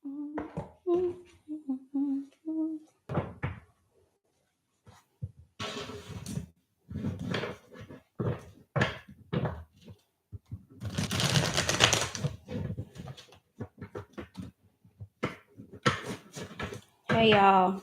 Hey y'all.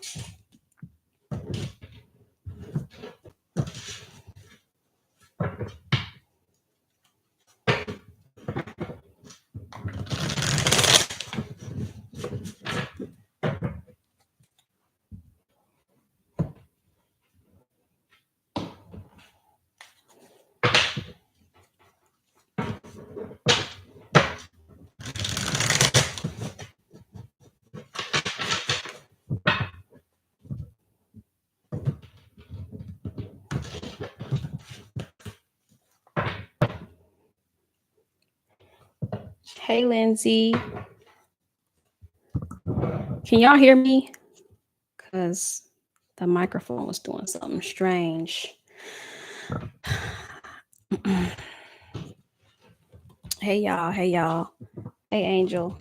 Hey Lindsay. Can y'all hear me? Because the microphone was doing something strange. Hey y'all. Hey y'all. Hey Angel.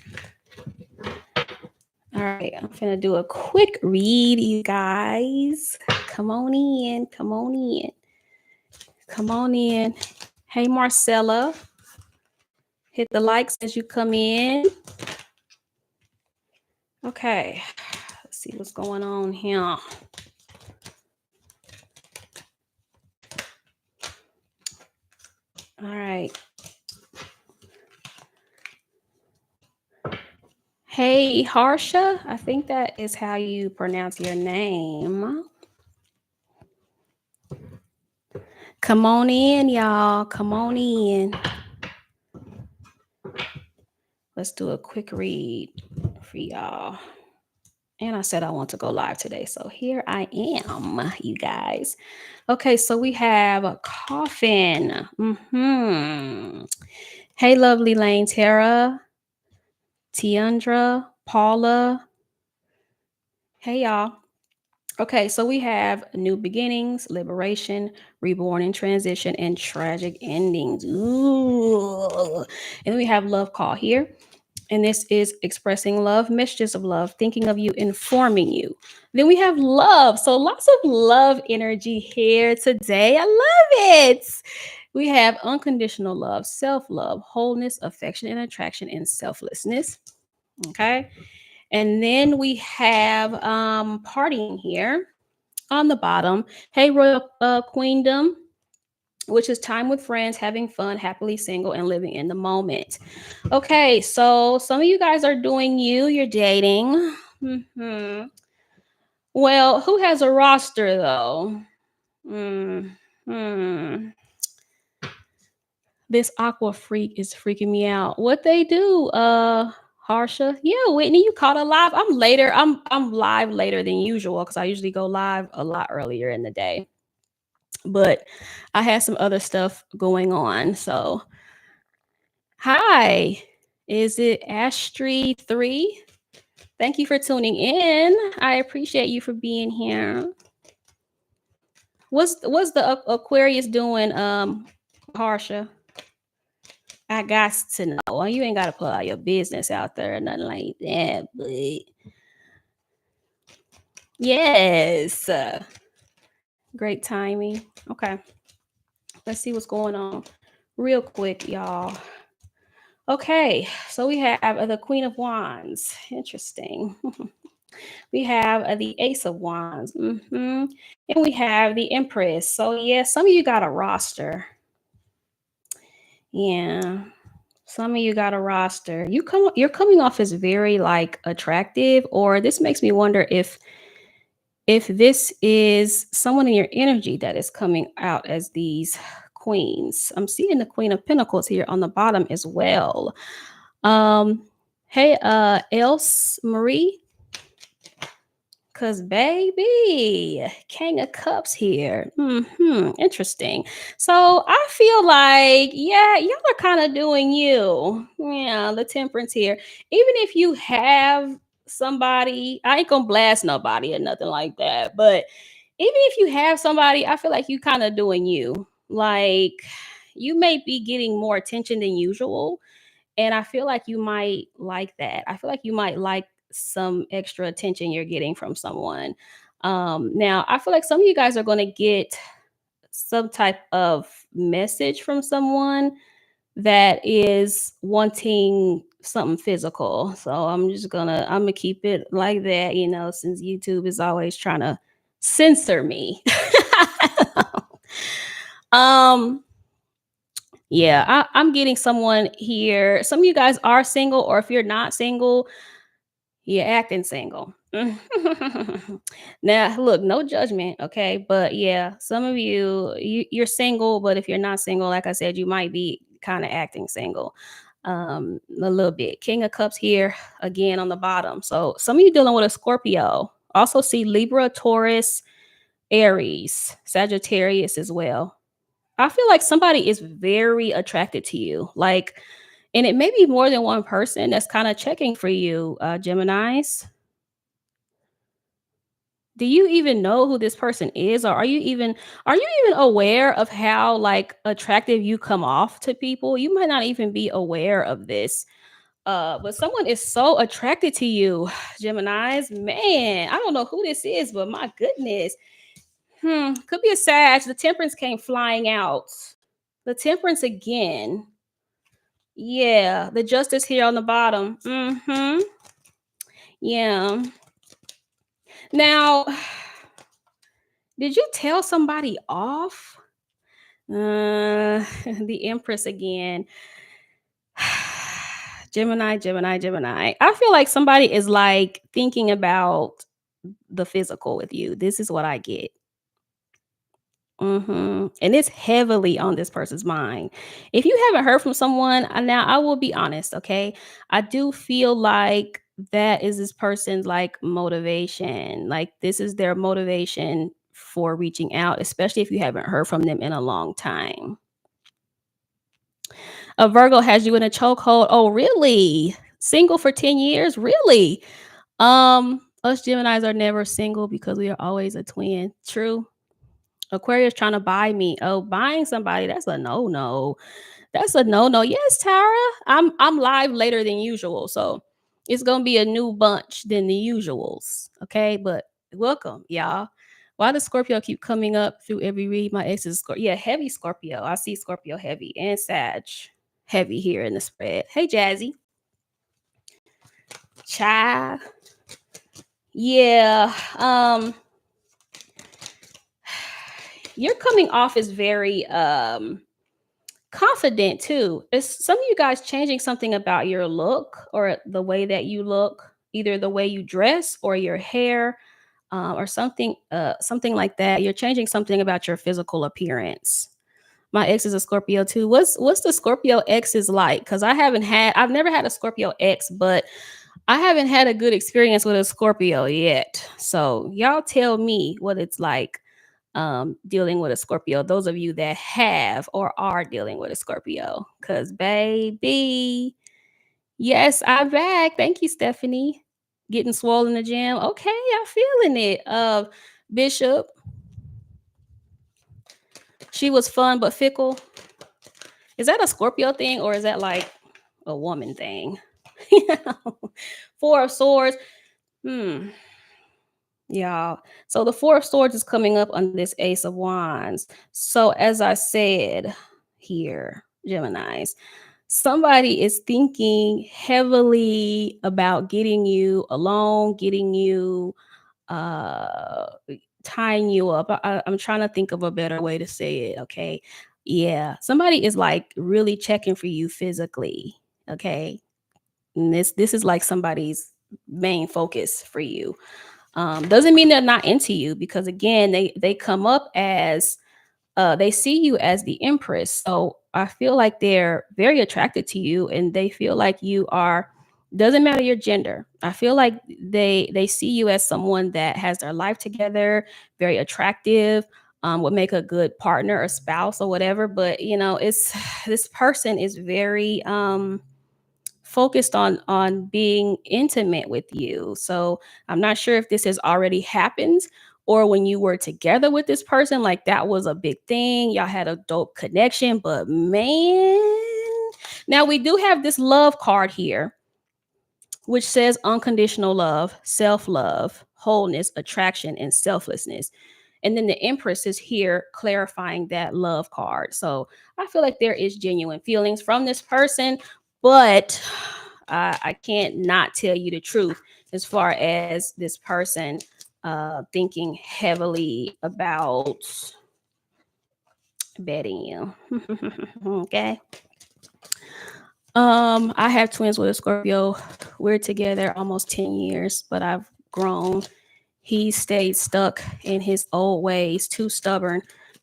All right, I'm finna do a quick read, you guys. Come on in. Come on in. Come on in. Hey Marcella. Hit the likes as you come in. Okay. Let's see what's going on here. All right. Hey, Harsha. I think that is how you pronounce your name. Come on in, y'all. Come on in. Let's do a quick read for y'all. And I said I want to go live today. So here I am, you guys. Okay, so we have a coffin. Hey, lovely Lane, Tara, Tiandra, Paula. Hey, y'all. Okay, so we have new beginnings, liberation, reborn and transition, and tragic endings. Ooh. And then we have love call here. And this is expressing love, messages of love, thinking of you, informing you. Then we have love. So lots of love energy here today. I love it. We have unconditional love, self-love, wholeness, affection, and attraction, and selflessness. Okay. And then we have partying here on the bottom. Hey, Royal Queendom, which is time with friends, having fun, happily single, and living in the moment. Okay, so some of you guys are doing you're dating. Well, who has a roster though? This aqua freak is freaking me out. What they do, Harsha? Yeah, Whitney, you caught a live. I'm later. I'm live later than usual because I usually go live a lot earlier in the day. But I had some other stuff going on. So hi, is it Astri3? Thank you for tuning in. I appreciate you for being here. What's the Aquarius doing, Harsha? I got to know. Well, you ain't got to put all your business out there or nothing like that, but yes, great timing. Okay, let's see what's going on real quick, y'all. Okay, so we have the Queen of Wands. Interesting. We have the Ace of Wands. And we have the Empress. So yeah, some of you got a roster. Yeah. Some of you got a roster. You're coming off as very like attractive, or this makes me wonder if this is someone in your energy that is coming out as these queens. I'm seeing the Queen of Pentacles here on the bottom as well. Hey, Else Marie. Cause baby, King of Cups here. Interesting. So I feel like, yeah, y'all are kind of doing you. Yeah, the Temperance here. Even if you have somebody, I ain't gonna blast nobody or nothing like that. But even if you have somebody, I feel like you kind of doing you. Like you may be getting more attention than usual. And I feel like you might like that. I feel like you might like some extra attention you're getting from someone. Now, I feel like some of you guys are going to get some type of message from someone that is wanting something physical. So I'm gonna keep it like that, since YouTube is always trying to censor me. um yeah, I'm getting someone here. Some of you guys are single, or if you're not single, you're acting single. Now, look, no judgment, okay? But yeah, some of you're single, but if you're not single, like I said, you might be kind of acting single. A little bit. King of Cups here again on the bottom. So some of you dealing with a Scorpio. Also see Libra, Taurus, Aries, Sagittarius as well. I feel like somebody is very attracted to you. Like, and it may be more than one person that's kind of checking for you, Geminis. Do you even know who this person is, or are you even aware of how like attractive you come off to people? You might not even be aware of this. But someone is so attracted to you, Geminis. Man, I don't know who this is, but my goodness. Could be a Sag. The Temperance came flying out. The Temperance again. Yeah, the Justice here on the bottom. Yeah. Now, did you tell somebody off? The Empress again. Gemini, Gemini, Gemini. I feel like somebody is like thinking about the physical with you. This is what I get. And it's heavily on this person's mind. If you haven't heard from someone, now I will be honest, okay? I do feel like that is this person's like motivation. Like this is their motivation for reaching out, especially if you haven't heard from them in a long time. A Virgo has you in a chokehold. Oh, really? Single for 10 years? Really? Us Geminis are never single because we are always a twin. True. Aquarius trying to buy me. Oh, buying somebody, that's a no-no. That's a no-no. Yes, Tara. I'm live later than usual. So it's gonna be a new bunch than the usuals. Okay, but welcome, y'all. Why does Scorpio keep coming up through every read? My ex is Scorpio. Yeah, heavy Scorpio. I see Scorpio heavy and Sag heavy here in the spread. Hey, Jazzy. Child. Yeah. You're coming off as very confident too. It's some of you guys changing something about your look or the way that you look, either the way you dress or your hair, or something like that. You're changing something about your physical appearance. My ex is a Scorpio too. What's the Scorpio exes like? Because I've never had a Scorpio ex, but I haven't had a good experience with a Scorpio yet. So y'all tell me what it's like dealing with a Scorpio. Those of you that have or are dealing with a Scorpio. Cause baby, yes, I'm back. Thank you, Stephanie. Getting swollen in the gym. Okay, I'm feeling it. Bishop, she was fun but fickle. Is that a Scorpio thing or is that like a woman thing? Four of Swords. Hmm. Y'all. So the Four of Swords is coming up on this Ace of Wands. So as I said here, Geminis, somebody is thinking heavily about getting you alone, getting you uh tying you up. I'm trying to think of a better way to say it. Okay. Yeah. Somebody is like really checking for you physically. Okay. And this is like somebody's main focus for you. Doesn't mean they're not into you, because again, they come up as they see you as the Empress. So I feel like they're very attracted to you, and they feel like you are, doesn't matter your gender. I feel like they see you as someone that has their life together, very attractive, would make a good partner or spouse or whatever. But it's this person is very focused on being intimate with you. So I'm not sure if this has already happened, or when you were together with this person, like that was a big thing. Y'all had a dope connection, but man, Now we do have this love card here, which says unconditional love, self-love, wholeness, attraction, and selflessness. And then the Empress is here clarifying that love card. So I feel like there is genuine feelings from this person, but I can't not tell you the truth as far as this person thinking heavily about betting you. Okay. I have twins with a Scorpio. We're together almost 10 years, but I've grown. He stayed stuck in his old ways, too stubborn,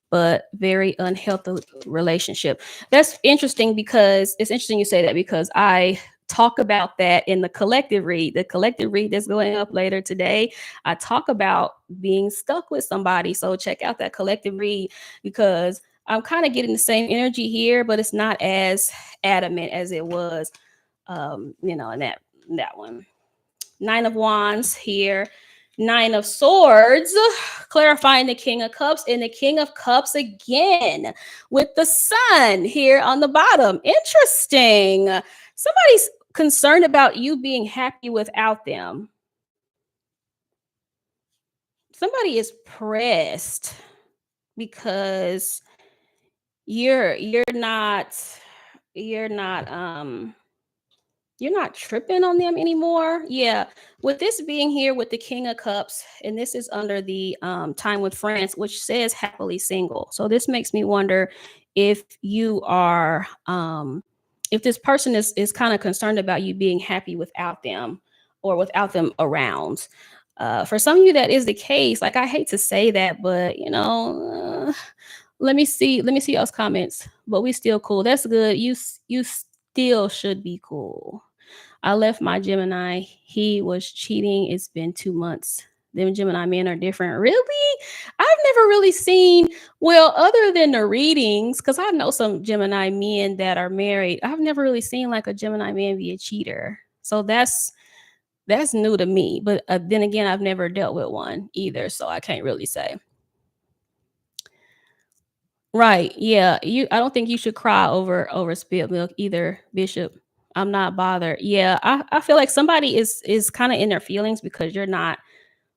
but very unhealthy relationship. That's interesting because it's interesting you say that because I talk about that in the collective read. The collective read that's going up later today. I talk about being stuck with somebody. So check out that collective read because I'm kind of getting the same energy here, but it's not as adamant as it was, in that one. Nine of Wands here. Nine of Swords, clarifying the King of Cups, and the King of Cups again with the Sun here on the bottom. Interesting. Somebody's concerned about you being happy without them. Somebody is pressed because you're not you're not you're not tripping on them anymore. Yeah. With this being here with the King of Cups, and this is under the time with friends, which says happily single. So this makes me wonder if you are if this person is kind of concerned about you being happy without them or without them around. For some of you, that is the case. Like I hate to say that, but let me see y'all's comments. But we still cool. That's good. You still should be cool. I left my Gemini. He was cheating. It's been 2 months. Them Gemini men are different. Really? I've never really seen, well, other than the readings, because I know some Gemini men that are married. I've never really seen like a Gemini man be a cheater. So that's new to me. But then again, I've never dealt with one either. So I can't really say. Right. Yeah. I don't think you should cry over spilled milk either, Bishop. I'm not bothered. Yeah, I feel like somebody is kind of in their feelings because you're not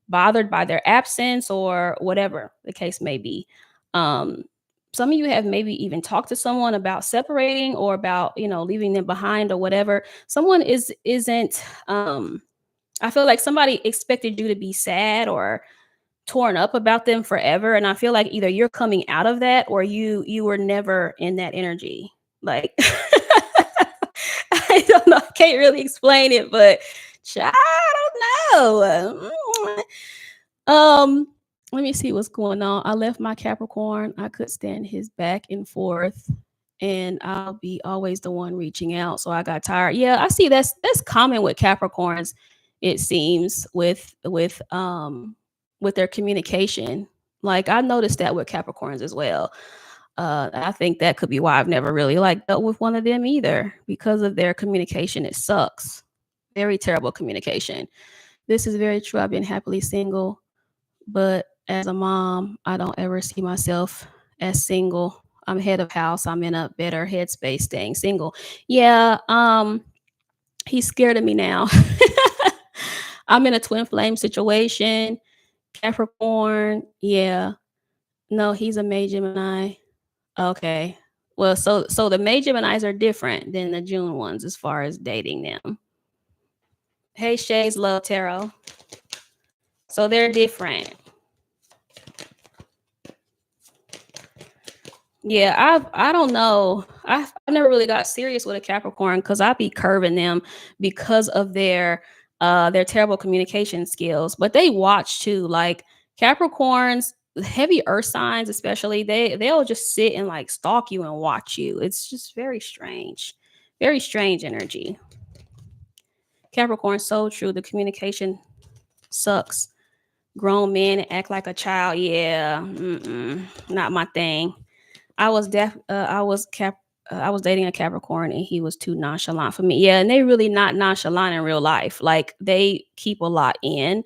bothered by their absence or whatever the case may be. Um, some of you have maybe even talked to someone about separating or about, leaving them behind or whatever. Someone isn't I feel like somebody expected you to be sad or torn up about them forever, and I feel like either you're coming out of that or you were never in that energy. Like I don't know, I can't really explain it, but I don't know. Let me see what's going on. I left my Capricorn. I could stand his back and forth, and I'll be always the one reaching out. So I got tired. Yeah, I see that's common with Capricorns, it seems, with their communication. Like I noticed that with Capricorns as well. I think that could be why I've never really like dealt with one of them either because of their communication. It sucks. Very terrible communication. This is very true. I've been happily single, but as a mom, I don't ever see myself as single. I'm head of house. I'm in a better headspace staying single. Yeah, he's scared of me now. I'm in a twin flame situation. Capricorn, yeah. No, he's a May Gemini. Okay. Well, so the May Geminis are different than the June ones as far as dating them. Hey, Shades love tarot. So they're different. Yeah, I don't know. I've never really got serious with a Capricorn because I be curving them because of their terrible communication skills. But they watch too. Like Capricorns, heavy earth signs, especially, they'll just sit and like stalk you and watch you. It's just very strange. Very strange energy. Capricorn, so true. The communication sucks. Grown men act like a child. Yeah, not my thing. I was I was dating a Capricorn and he was too nonchalant for me. Yeah, and they really not nonchalant in real life. Like they keep a lot in.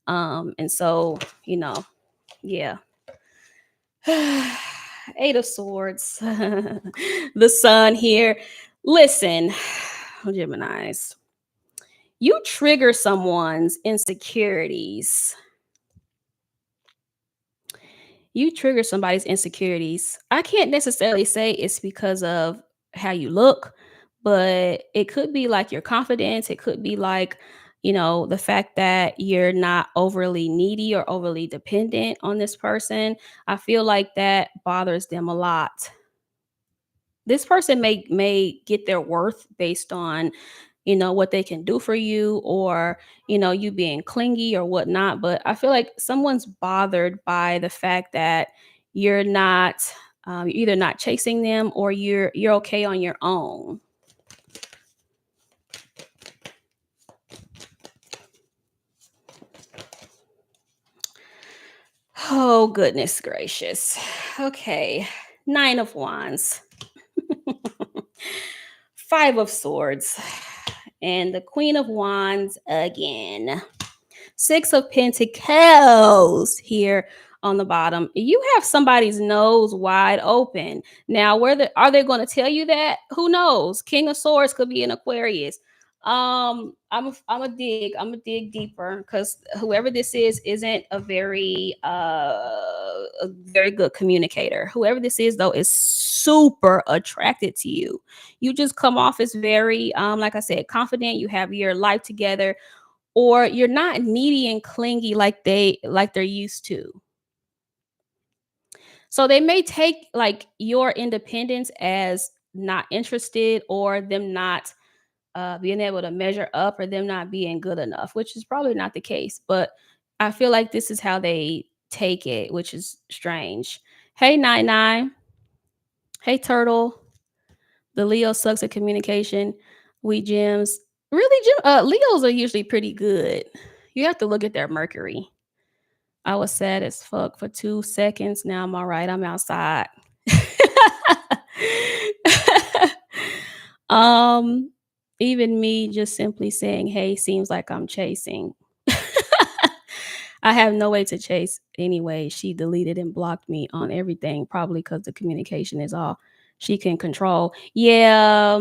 And so, yeah. Eight of Swords. The Sun here. Listen, Geminis, you trigger someone's insecurities. You trigger somebody's insecurities. I can't necessarily say it's because of how you look, but it could be like your confidence. It could be like, the fact that you're not overly needy or overly dependent on this person. I feel like that bothers them a lot. This person may get their worth based on what they can do for you, or you being clingy or whatnot, but I feel like someone's bothered by the fact that you're not you're either not chasing them, or you're okay on your own. Oh, goodness gracious. Okay, 9 of Wands. Five of Swords, and the Queen of Wands again. Six of Pentacles here on the bottom. You have somebody's nose wide open. Now, are they going to tell you that? Who knows? King of Swords could be an Aquarius. I'm a dig deeper, because whoever this is isn't a very good communicator. Whoever this is, though, is super attracted to you. You just come off as very, like I said, confident. You have your life together, or you're not needy and clingy like they're used to. So they may take like your independence as not interested, or them not being able to measure up, or them not being good enough, which is probably not the case. But I feel like this is how they take it, which is strange. Hey, 99. Hey, Turtle. The Leo sucks at communication. We gems. Really, Leos are usually pretty good. You have to look at their Mercury. I was sad as fuck for 2 seconds. Now I'm all right. I'm outside. um, Even me just simply saying hey seems like I'm chasing. I have no way to chase anyway. She deleted and blocked me on everything, probably because the communication is all she can control. Yeah.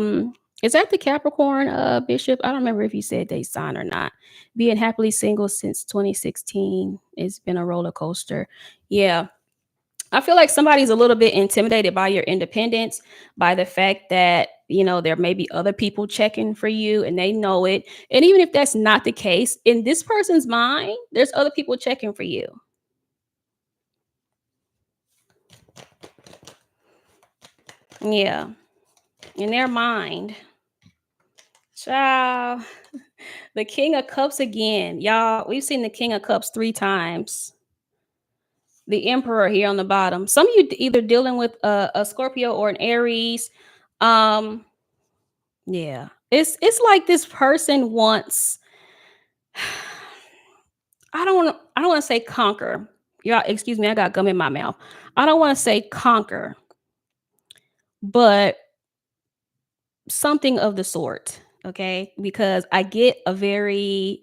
Is that the Capricorn Bishop? I don't remember if you said they sign or not. Being happily single since 2016. It's been a roller coaster. Yeah. I feel like somebody's a little bit intimidated by your independence, by the fact that, there may be other people checking for you and they know it. And even if that's not the case, in this person's mind, there's other people checking for you. Yeah. In their mind. Child. The King of Cups again. Y'all, we've seen the King of Cups 3 times. The Emperor here on the bottom. Some of you either dealing with a Scorpio or an Aries. Um, Yeah. It's like this person wants I don't want to say conquer. Yeah, excuse me, I got gum in my mouth. I don't want to say conquer, but something of the sort, okay? Because I get a very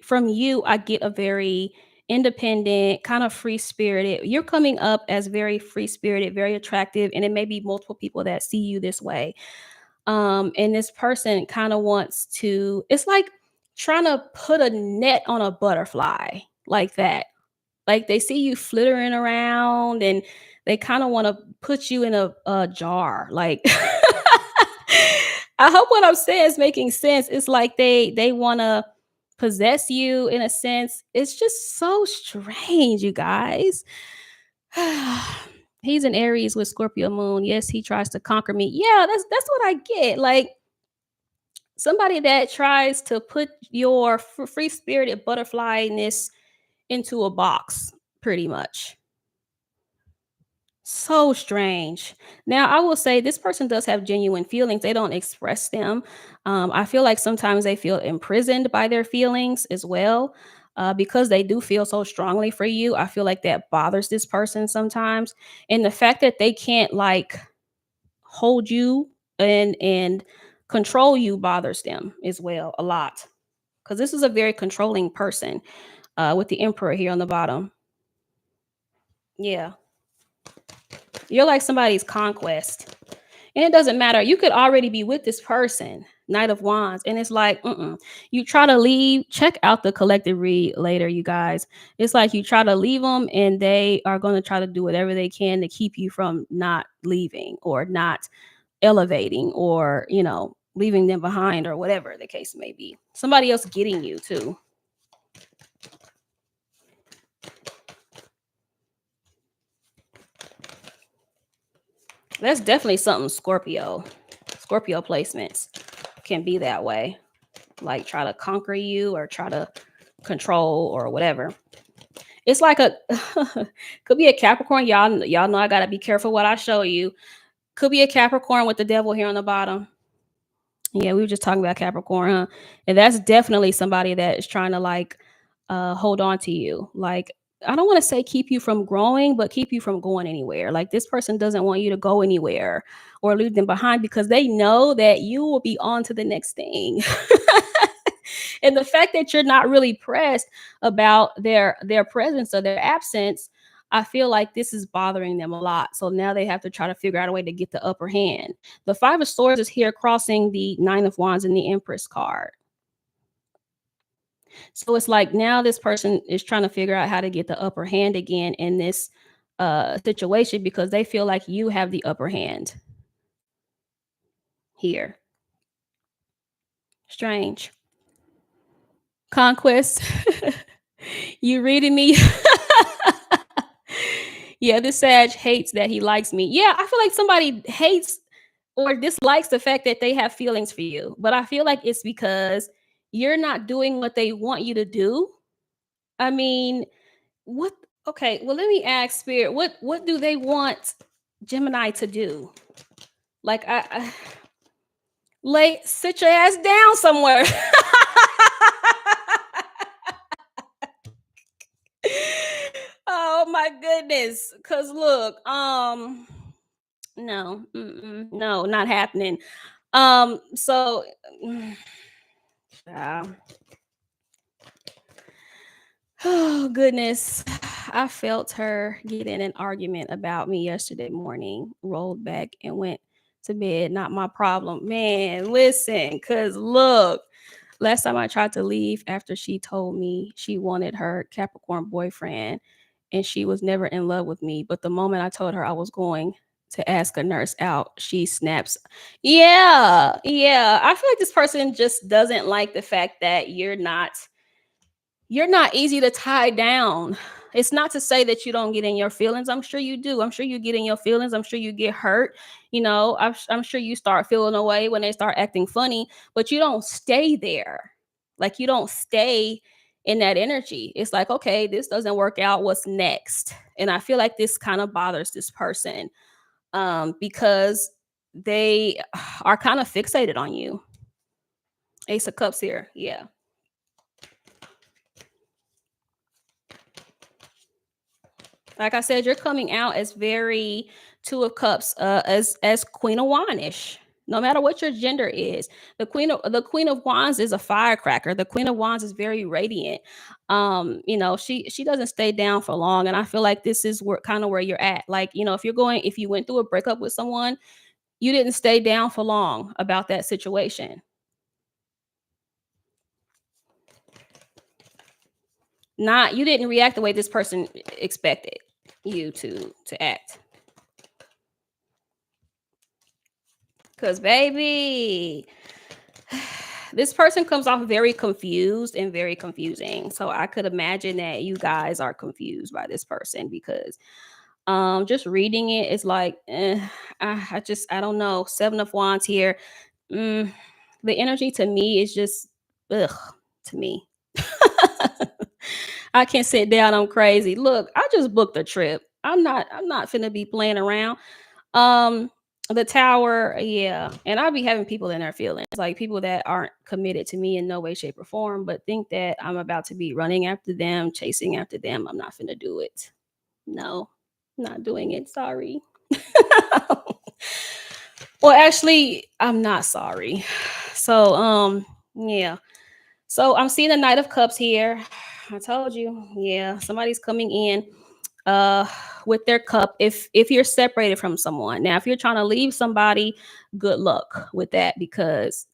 independent, kind of free-spirited. You're coming up as very free-spirited, very attractive, and it may be multiple people that see you this way. And this person kind of wants to, it's like trying to put a net on a butterfly, like that. Like they see you flittering around, and they kind of want to put you in a jar, like I hope what I'm saying is making sense. It's like they want to possess you in a sense. It's just so strange, you guys. He's an Aries with Scorpio moon. Yes, he tries to conquer me. Yeah, that's what I get. Like somebody that tries to put your free spirited butterflyness into a box, pretty much. So strange. Now, I will say this person does have genuine feelings. They don't express them. I feel like sometimes they feel imprisoned by their feelings as well, because they do feel so strongly for you. I feel like that bothers this person sometimes. And the fact that they can't like hold you and control you bothers them as well a lot. Because this is a very controlling person, with the Emperor here on the bottom. Yeah. You're like somebody's conquest. And it doesn't matter. You could already be with this person, Knight of Wands, and it's like, you try to leave. Check out the collective read later, you guys. It's like you try to leave them, and they are going to try to do whatever they can to keep you from not leaving or not elevating or, leaving them behind or whatever the case may be. Somebody else getting you too. That's definitely something Scorpio. Scorpio placements can be that way. Like try to conquer you or try to control or whatever. It's like a could be a Capricorn. Y'all know I gotta be careful what I show you. Could be a Capricorn with the devil here on the bottom. Yeah, we were just talking about Capricorn, huh? And that's definitely somebody that is trying to like hold on to you. Like, I don't want to say keep you from growing, but keep you from going anywhere. Like this person doesn't want you to go anywhere or leave them behind because they know that you will be on to the next thing. And the fact that you're not really pressed about their presence or their absence, I feel like this is bothering them a lot. So now they have to try to figure out a way to get the upper hand. The Five of Swords is here crossing the Nine of Wands and the Empress card. So it's like now this person is trying to figure out how to get the upper hand again in this situation because they feel like you have the upper hand here. Strange. Conquest. You reading me? Yeah, this Sag hates that he likes me. Yeah, I feel like somebody hates or dislikes the fact that they have feelings for you. But I feel like it's because you're not doing what they want you to do. I mean, what okay, well let me ask Spirit, what do they want Gemini to do? Like I lay sit your ass down somewhere. Oh my goodness. Cause look, no, no, not happening. So yeah. Oh goodness. I felt her get in an argument about me yesterday morning, rolled back and went to bed. Not my problem. Man, listen, cuz look, last time I tried to leave after she told me she wanted her Capricorn boyfriend and she was never in love with me, but the moment I told her I was going to ask a nurse out, she snaps. Yeah, yeah. I feel like this person just doesn't like the fact that you're not easy to tie down. It's not to say that you don't get in your feelings. I'm sure you do. I'm sure you get in your feelings. I'm sure you get hurt. I'm sure you start feeling away when they start acting funny, but you don't stay there. Like you don't stay in that energy. It's like, okay, this doesn't work out. What's next? And I feel like this kind of bothers this person because they are kind of fixated on you. Ace of Cups here. Yeah. Like I said, you're coming out as very Two of Cups, as Queen of Wandish. No matter what your gender is, the Queen of Wands is a firecracker. The Queen of Wands is very radiant. She doesn't stay down for long, and I feel like this is where kind of where you're at. Like, if you went through a breakup with someone, you didn't stay down for long about that situation. Not you didn't react the way this person expected you to act. Cause baby, this person comes off very confused and very confusing. So I could imagine that you guys are confused by this person because just reading it is like I don't know. Seven of Wands here. Mm, the energy to me is just ugh to me. I can't sit down. I'm crazy. Look, I just booked a trip. I'm not finna be playing around. Um, the tower, yeah. And I'll be having people in their feelings, like people that aren't committed to me in no way, shape, or form, but think that I'm about to be running after them, chasing after them. I'm not finna do it. No, not doing it. Sorry. Well, actually, I'm not sorry. So, yeah. So I'm seeing the Knight of Cups here. I told you, yeah, somebody's coming in. uh with their cup if you're separated from someone. Now, if you're trying to leave somebody, good luck with that because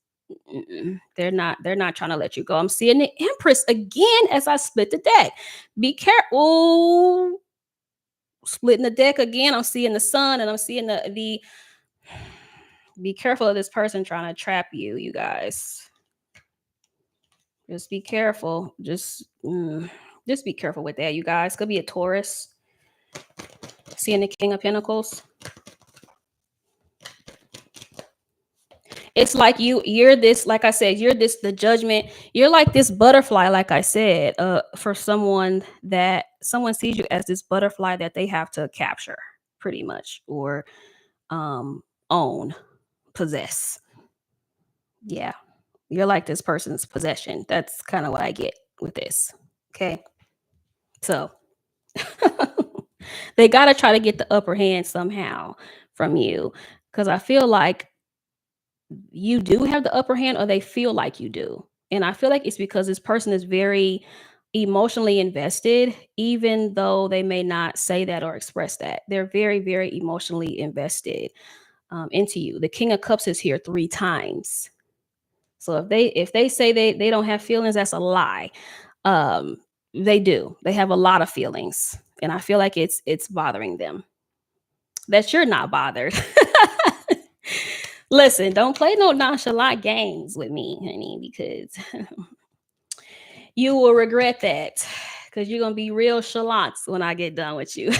they're not trying to let you go. I'm seeing the Empress again as I split the deck. Be careful. Splitting the deck again. I'm seeing the sun and I'm seeing the be careful of this person trying to trap you, you guys. Just be careful. Just be careful with that, you guys. Could be a Taurus. Seeing the King of Pentacles. It's like you're this, like I said, you're this the judgment. You're like this butterfly, like I said, for someone that someone sees you as this butterfly that they have to capture, pretty much, or own, possess. Yeah. You're like this person's possession. That's kind of what I get with this. Okay. So they got to try to get the upper hand somehow from you because I feel like you do have the upper hand or they feel like you do. And I feel like it's because this person is very emotionally invested, even though they may not say that or express that. They're very, very emotionally invested into you. The King of Cups is here 3 times. So if they say they don't have feelings, that's a lie. Um, they do. They have a lot of feelings, and I feel like it's bothering them that you're not bothered. Listen, don't play no nonchalant games with me, honey, because you will regret that. Because you're gonna be real chalants when I get done with you.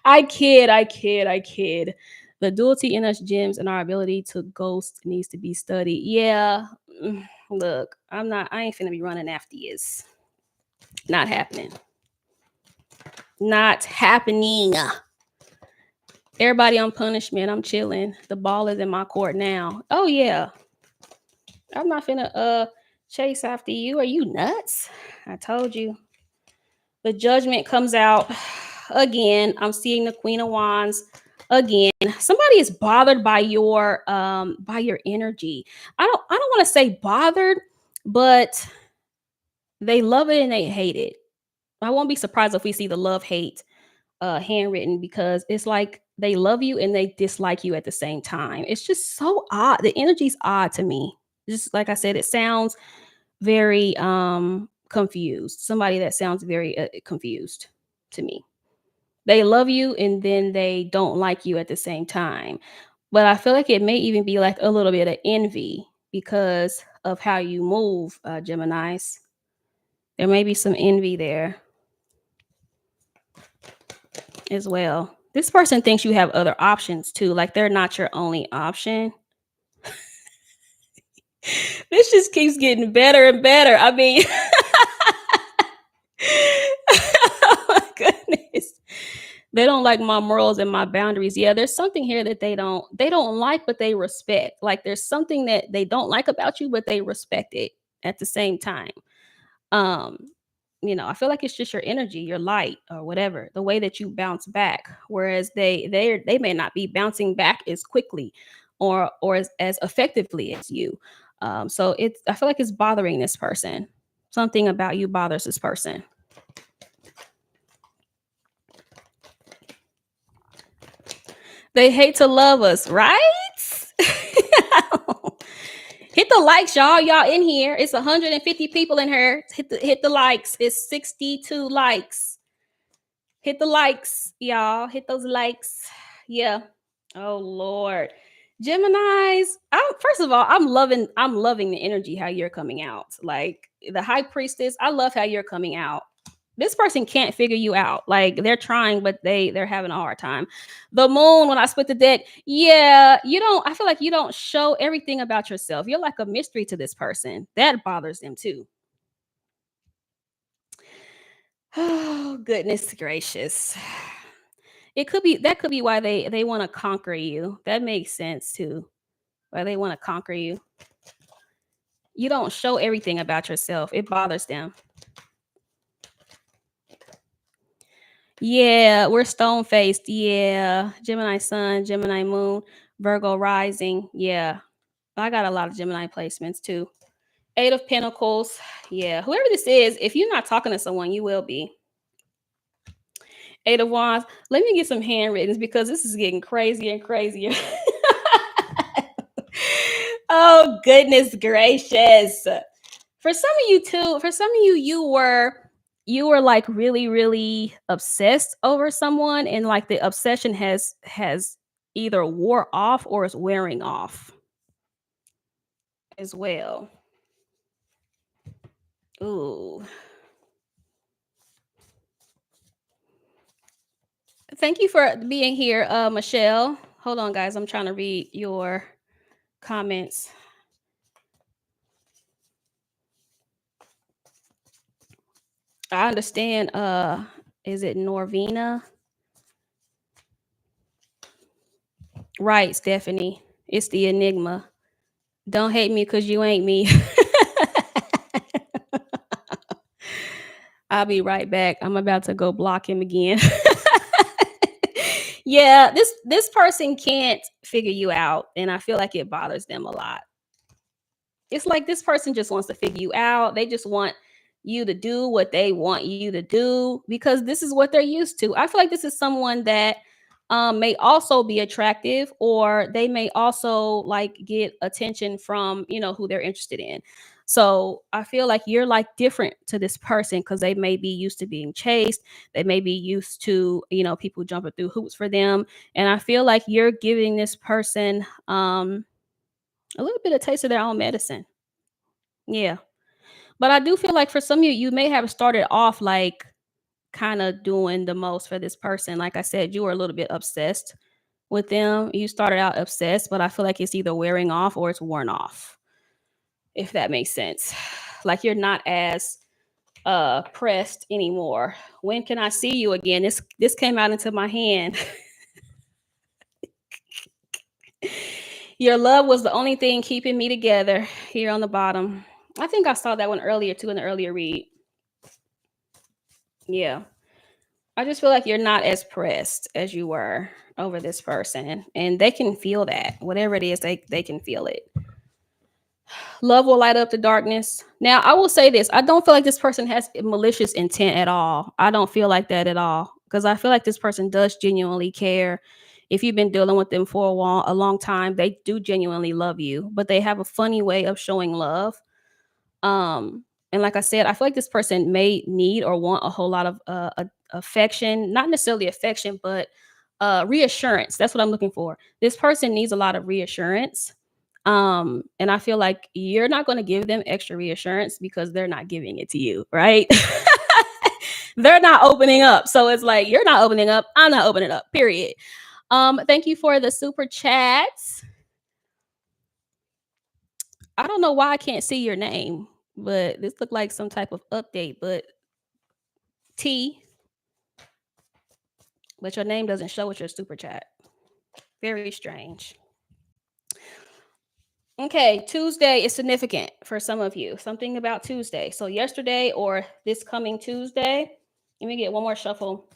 I kid. The duality in us gems and our ability to ghost needs to be studied. Yeah. Look, I ain't finna be running after you. Not happening. Not happening. Everybody on punishment. I'm chilling. The ball is in my court now. Oh yeah. I'm not finna chase after you. Are you nuts? I told you. The judgment comes out again. I'm seeing the Queen of Wands again. Somebody is bothered by your energy. I don't want to say bothered, but they love it and they hate it. I won't be surprised if we see the love hate handwritten because it's like they love you and they dislike you at the same time. It's just so odd. The energy's odd to me. Just like I said, it sounds very confused. Somebody that sounds very confused to me. They love you and then they don't like you at the same time. But I feel like it may even be like a little bit of envy because of how you move, Geminis. There may be some envy there as well. This person thinks you have other options too, like they're not your only option. This just keeps getting better and better. I mean, oh my goodness. They don't like my morals and my boundaries. Yeah, there's something here that they don't like, but they respect. Like there's something that they don't like about you, but they respect it at the same time. Um, I feel like it's just your energy, your light, or whatever, the way that you bounce back. Whereas they may not be bouncing back as quickly or as effectively as you. So I feel like it's bothering this person. Something about you bothers this person. They hate to love us, right? Hit the likes, y'all. Y'all in here. It's 150 people in here. Hit the likes. It's 62 likes. Hit the likes, y'all. Hit those likes. Yeah. Oh Lord. Geminis. First of all, I'm loving the energy how you're coming out. Like the high priestess, I love how you're coming out. This person can't figure you out. Like they're trying, but they're having a hard time. The moon, when I split the deck, yeah, I feel like you don't show everything about yourself. You're like a mystery to this person. That bothers them too. Oh, goodness gracious. That could be why they want to conquer you. That makes sense too. Why they want to conquer you. You don't show everything about yourself. It bothers them. Yeah, we're stone faced. Yeah. Gemini sun, Gemini moon, Virgo rising. Yeah. I got a lot of Gemini placements too. 8 of Pentacles. Yeah. Whoever this is, if you're not talking to someone, you will be. Eight of Wands. Let me get some handwrittens because this is getting crazier and crazier. Oh goodness gracious. For some of you too, for some of you, you were like really, really obsessed over someone, and like the obsession has either wore off or is wearing off as well. Ooh. Thank you for being here, Michelle. Hold on, guys. I'm trying to read your comments. I understand. Is it Norvina? Right, Stephanie. It's the enigma. Don't hate me because you ain't me. I'll be right back. I'm about to go block him again. Yeah, this person can't figure you out, and I feel like it bothers them a lot. It's like this person just wants to figure you out. They just want you to do what they want you to do because this is what they're used to. I feel like this is someone that may also be attractive, or they may also like get attention from, who they're interested in. So I feel like you're like different to this person because they may be used to being chased. They may be used to, people jumping through hoops for them. And I feel like you're giving this person a little bit of taste of their own medicine. Yeah. But I do feel like for some of you, you may have started off like kind of doing the most for this person. Like I said, you were a little bit obsessed with them. You started out obsessed, but I feel like it's either wearing off or it's worn off, if that makes sense. Like you're not as pressed anymore. When can I see you again? This came out into my hand. Your love was the only thing keeping me together here on the bottom. I think I saw that one earlier too in the earlier read. Yeah. I just feel like you're not as pressed as you were over this person. And they can feel that. Whatever it is, they can feel it. Love will light up the darkness. Now, I will say this. I don't feel like this person has malicious intent at all. I don't feel like that at all. Because I feel like this person does genuinely care. If you've been dealing with them for a long time, they do genuinely love you. But they have a funny way of showing love. And like I said, I feel like this person may need or want a whole lot of affection, not necessarily affection, but reassurance. That's what I'm looking for. This person needs a lot of reassurance. And I feel like you're not going to give them extra reassurance because they're not giving it to you, right? They're not opening up. So it's like you're not opening up, I'm not opening up, period. Thank you for the super chats. I don't know why I can't see your name, but this looked like some type of update. But T, but your name doesn't show with your super chat. Very strange. Okay, Tuesday is significant for some of you. Something about Tuesday. So yesterday or this coming Tuesday. Let me get one more shuffle.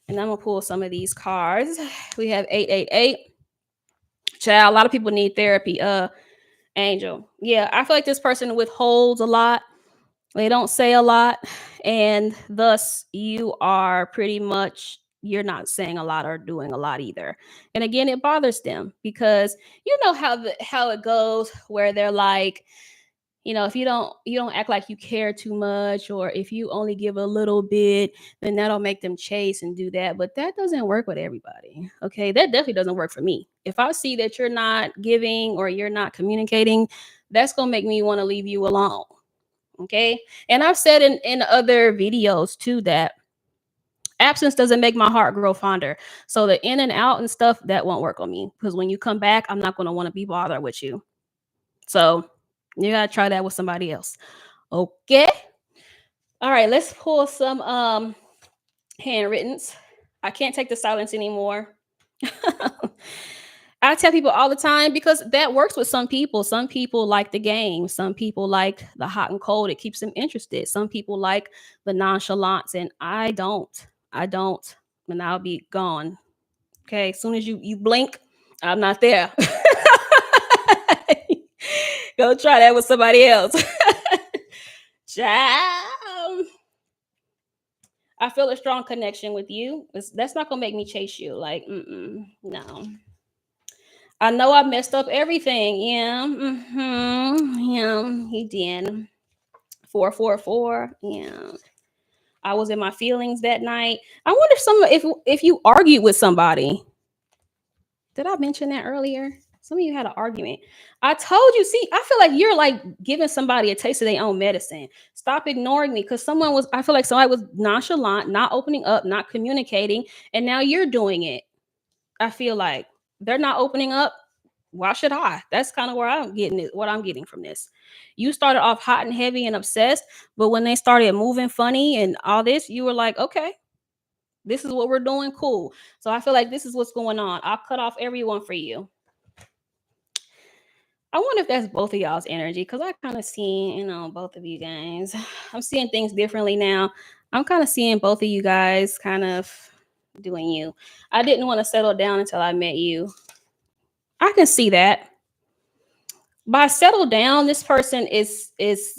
And I'm gonna pull some of these cards. We have 888. Child, a lot of people need therapy. Angel. Yeah, I feel like this person withholds a lot. They don't say a lot, and thus you are pretty much you're not saying a lot or doing a lot either. And again, it bothers them because you know how it goes where they're like, if you don't act like you care too much, or if you only give a little bit, then that'll make them chase and do that. But that doesn't work with everybody. Okay, that definitely doesn't work for me. If I see that you're not giving or you're not communicating, that's gonna make me want to leave you alone. Okay. And I've said in other videos too that absence doesn't make my heart grow fonder. So the in and out and stuff, that won't work on me because when you come back, I'm not going to want to be bothered with you. So you got to try that with somebody else. Okay. All right. Let's pull some handwrittens. I can't take the silence anymore. I tell people all the time because that works with some people. Some people like the game. Some people like the hot and cold. It keeps them interested. Some people like the nonchalance, and I don't. I don't, and I'll be gone. Okay, as soon as you blink, I'm not there. Go try that with somebody else. Ciao. I feel a strong connection with you. That's not gonna make me chase you. Like, no. I know I messed up everything. Yeah, yeah, he did. 444. Yeah, I was in my feelings that night. I wonder if you argued with somebody. Did I mention that earlier? Some of you had an argument. I told you. See, I feel like you're like giving somebody a taste of their own medicine. Stop ignoring me because someone was. I feel like somebody was nonchalant, not opening up, not communicating, and now you're doing it. I feel like they're not opening up. Why should I? That's kind of where I'm getting it. What I'm getting from this. You started off hot and heavy and obsessed, but when they started moving funny and all this, you were like, okay, this is what we're doing. Cool. So I feel like this is what's going on. I'll cut off everyone for you. I wonder if that's both of y'all's energy because I kind of see, both of you guys. I'm seeing things differently now. I'm kind of seeing both of you guys kind of doing you. I didn't want to settle down until I met you. I can see that. By settle down, this person is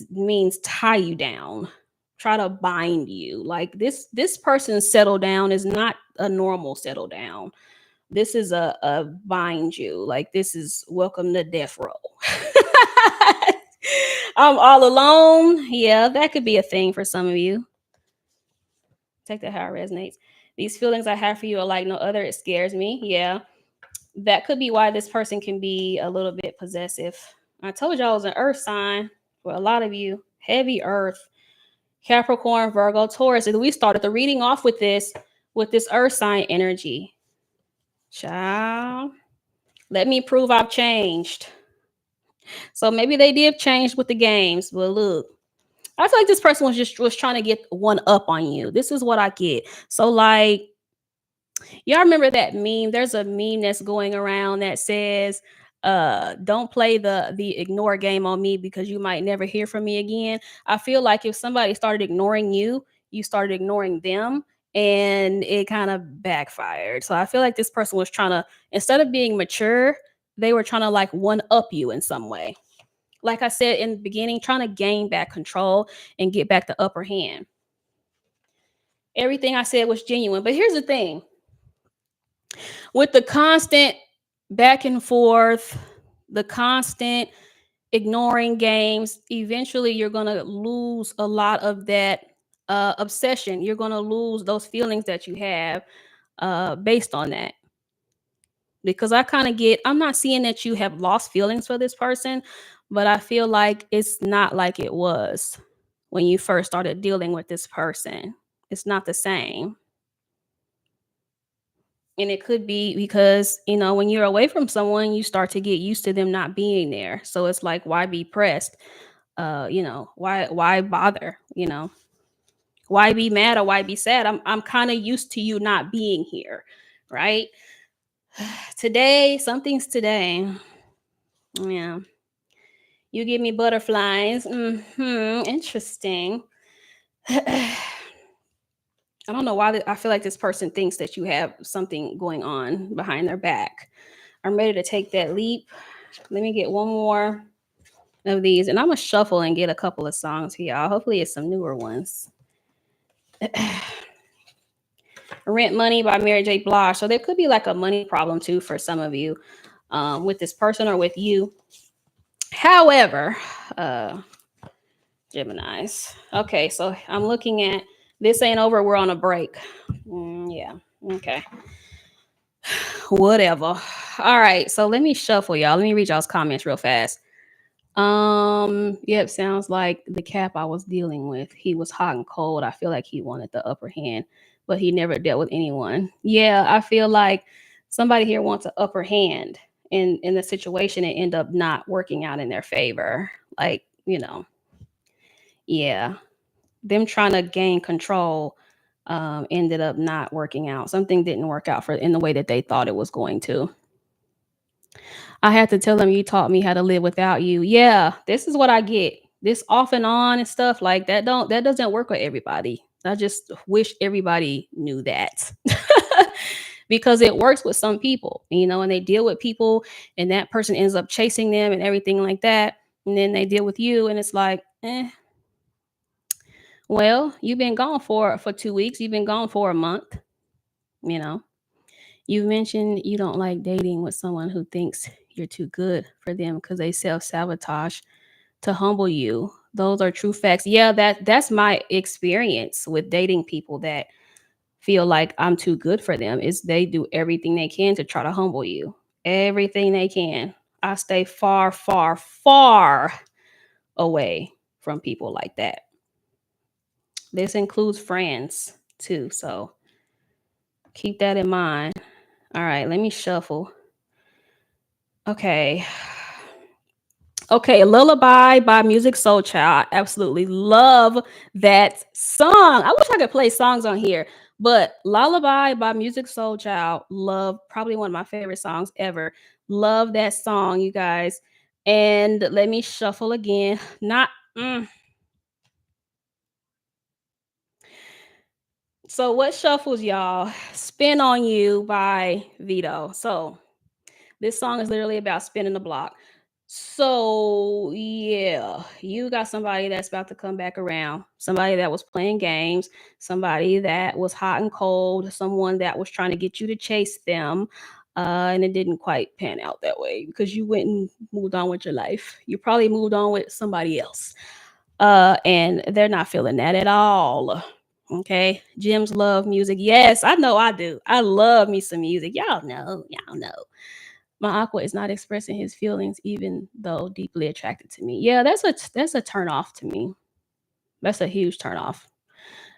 means tie you down, try to bind you. Like this person settle down is not a normal settle down. This is a bind you. Like this is welcome to death row. I'm all alone. Yeah, that could be a thing for some of you. Take that how it resonates. These feelings I have for you are like no other. It scares me. Yeah, that could be why this person can be a little bit possessive. I told y'all it was an earth sign for a lot of you. Heavy earth. Capricorn, Virgo, Taurus. And we started the reading off with this earth sign energy. Child. Let me prove I've changed. So maybe they did change with the games, but look, I feel like this person was trying to get one up on you. This is what I get. So like, y'all remember that meme? There's a meme that's going around that says, don't play the ignore game on me because you might never hear from me again. I feel like if somebody started ignoring you, you started ignoring them and it kind of backfired. So I feel like this person was trying to, instead of being mature, they were trying to like one up you in some way. Like I said in the beginning, trying to gain back control and get back the upper hand. Everything I said was genuine. But here's the thing, with the constant back and forth, the constant ignoring games, eventually you're going to lose a lot of that obsession. You're going to lose those feelings that you have based on that. Because I'm not seeing that you have lost feelings for this person, but I feel like it's not like it was when you first started dealing with this person. It's not the same. And it could be because, when you're away from someone, you start to get used to them not being there. So it's like, why be pressed? Why bother? Why be mad or why be sad? I'm kind of used to you not being here, right? Today, something's today. Yeah. You give me butterflies. Interesting. I don't know why I feel like this person thinks that you have something going on behind their back. I'm ready to take that leap. Let me get one more of these, and I'm gonna shuffle and get a couple of songs for y'all. Hopefully, it's some newer ones. Rent Money by Mary J. Blige. So there could be like a money problem too for some of you with this person or with you. However, Geminis. Okay, so I'm looking at this ain't over. We're on a break. Yeah. Okay. Whatever. All right. So let me shuffle y'all. Let me read y'all's comments real fast. Yep, sounds like the cap I was dealing with. He was hot and cold. I feel like he wanted the upper hand, but he never dealt with anyone. Yeah, I feel like somebody here wants an upper hand in the situation and end up not working out in their favor. Like, yeah, them trying to gain control ended up not working out. Something didn't work out in the way that they thought it was going to. I had to tell them you taught me how to live without you. Yeah, this is what I get. This off and on and stuff like that doesn't work with everybody. I just wish everybody knew that. Because it works with some people, and they deal with people and that person ends up chasing them and everything like that. And then they deal with you and it's like, Well, you've been gone for 2 weeks. You've been gone for a month. You know, you mentioned you don't like dating with someone who thinks you're too good for them because they self sabotage to humble you. Those are true facts. Yeah, that's my experience with dating people that feel like I'm too good for them. Is they do everything they can to try to humble you. Everything they can. I stay far, far, far away from people like that. This includes friends too. So keep that in mind. All right, let me shuffle. Okay. Okay, Lullaby by Music Soul Child. I absolutely love that song. I wish I could play songs on here, but Lullaby by Music Soul Child, love, probably one of my favorite songs ever. Love that song, you guys. And let me shuffle again. Not So what shuffles, y'all? Spin on You by Vito. So this song is literally about spinning the block. So, yeah, you got somebody that's about to come back around, somebody that was playing games, somebody that was hot and cold, someone that was trying to get you to chase them. And it didn't quite pan out that way because you went and moved on with your life. You probably moved on with somebody else. And they're not feeling that at all. Okay. Gems love music. Yes, I know I do. I love me some music. Y'all know my aqua is not expressing his feelings even though deeply attracted to me. Yeah, that's a turn off to me. That's a huge turn off.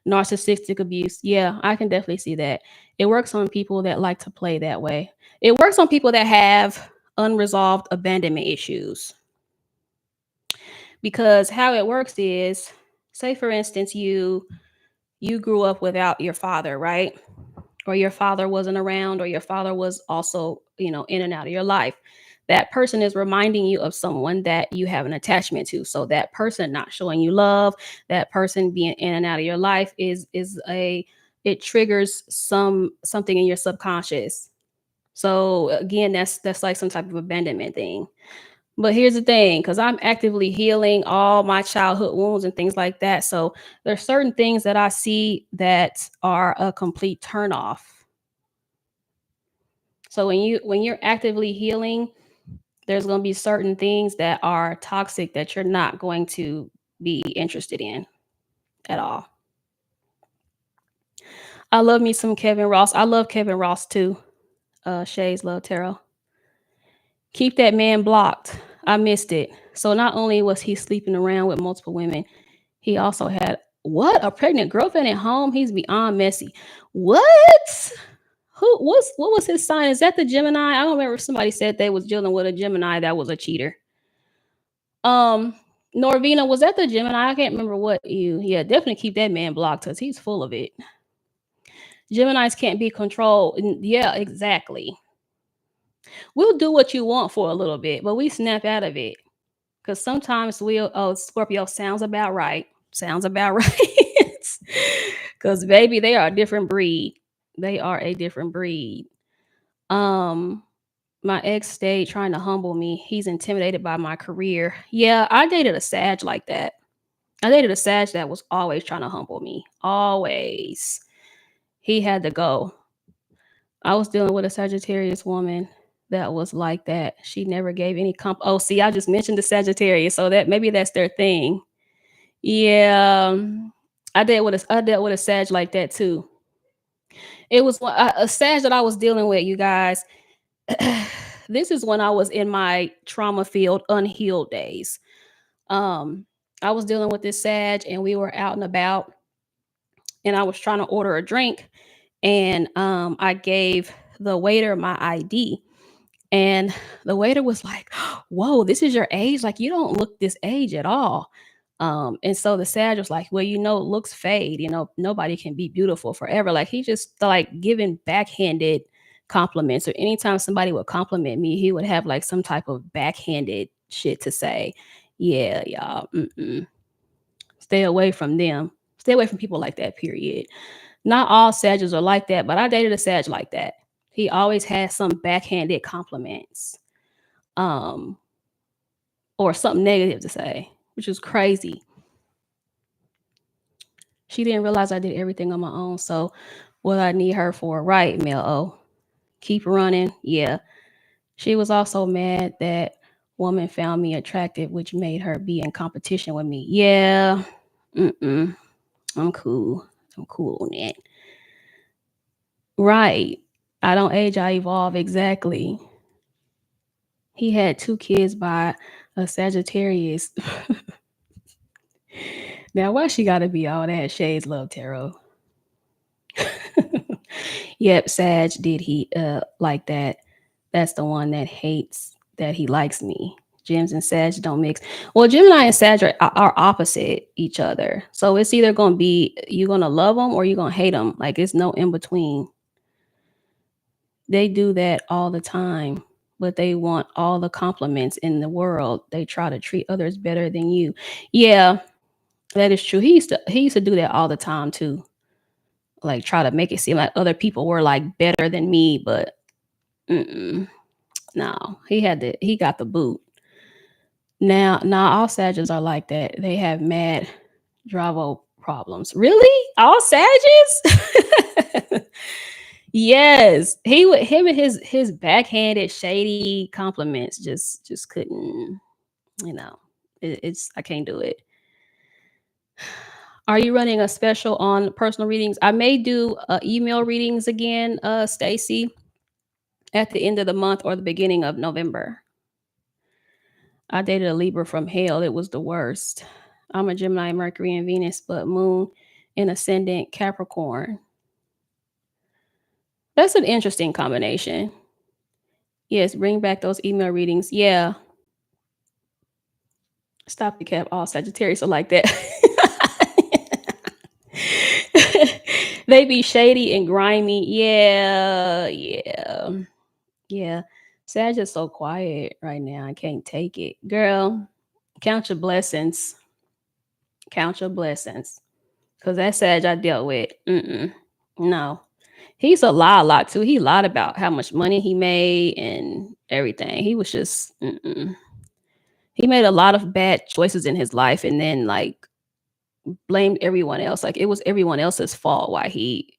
Narcissistic abuse. Yeah, I can definitely see that. It works on people that like to play that way. It works on people that have unresolved abandonment issues. Because how it works is, say for instance, you grew up without your father, right? Or your father wasn't around, or your father was also, in and out of your life. That person is reminding you of someone that you have an attachment to. So that person not showing you love, that person being in and out of your life is a it triggers something in your subconscious. So again, that's like some type of abandonment thing. But here's the thing, because I'm actively healing all my childhood wounds and things like that. So there's certain things that I see that are a complete turnoff. So when you're actively healing, there's going to be certain things that are toxic that you're not going to be interested in at all. I love me some Kevin Ross. I love Kevin Ross too. Shay's love tarot. Keep that man blocked. I missed it. So not only was he sleeping around with multiple women, he also had what, a pregnant girlfriend at home. He's beyond messy. What? What was his sign? Is that the Gemini? I don't remember if somebody said they was dealing with a Gemini that was a cheater. Um, Norvina, was that the Gemini? I can't remember what you. Yeah, definitely keep that man blocked because he's full of it. Geminis can't be controlled. Yeah, exactly. We'll do what you want for a little bit, but we snap out of it because sometimes we'll. Oh, Scorpio sounds about right. Sounds about right. Because baby, they are a different breed. They are a different breed. Um, my ex stayed trying to humble me. He's intimidated by my career. Yeah, I dated a Sag like that. I dated a Sag that was always trying to humble me. Always. He had to go. I was dealing with a Sagittarius woman that was like that. She never gave any Oh, see, I just mentioned the Sagittarius, so that maybe that's their thing. Yeah. I dealt with a Sag like that too. It was a Sag that I was dealing with, you guys. This is when I was in my trauma field unhealed days. Um, I was dealing with this Sag and we were out and about and I was trying to order a drink and I gave the waiter my ID and the waiter was like, "Whoa, this is your age? Like you don't look this age at all." And so the Sag was like, "Well, looks fade. Nobody can be beautiful forever." Like he just like giving backhanded compliments, or anytime somebody would compliment me, he would have like some type of backhanded shit to say. Yeah, y'all. Stay away from them. Stay away from people like that, period. Not all Sages are like that, but I dated a Sag like that. He always had some backhanded compliments, um, or something negative to say, which is crazy. She didn't realize I did everything on my own. So what I need her for, right, Mel? Oh, keep running. Yeah. She was also mad that woman found me attractive, which made her be in competition with me. Yeah. Mm-mm. I'm cool. I'm cool on that. Right. I don't age, I evolve. Exactly. He had 2 kids by a Sagittarius. Now, why she got to be all that? Shades love tarot. Yep, Sag did he like that. That's the one that hates that he likes me. Gems and Sag don't mix. Well, Gemini and Sag are opposite each other. So it's either going to be you're going to love them or you're going to hate them. Like it's no in between. They do that all the time, but they want all the compliments in the world. They try to treat others better than you. Yeah, that is true. He used to do that all the time too. Like try to make it seem like other people were like better than me, but mm-mm, no, he got the boot. Now all Sages are like that. They have mad Dravo problems. Really? All Sages? Yes. He would him and his backhanded shady compliments just couldn't, you know. It's I can't do it. Are you running a special on personal readings? I may do email readings again, Stacy, at the end of the month or the beginning of November. I dated a Libra from hell. It was the worst. I'm a Gemini, Mercury, and Venus, but Moon in ascendant Capricorn. That's an interesting combination. Yes, bring back those email readings. Yeah, stop the cap. All Sagittarius are like that. They be shady and grimy. Yeah, yeah, yeah. Sag is so quiet right now. I can't take it. Girl, count your blessings. Count your blessings. Cause that Sag I dealt with. Mm-mm. No. He's a lot too. He lied about how much money he made and everything. He was just he made a lot of bad choices in his life and then like blamed everyone else. Like it was everyone else's fault why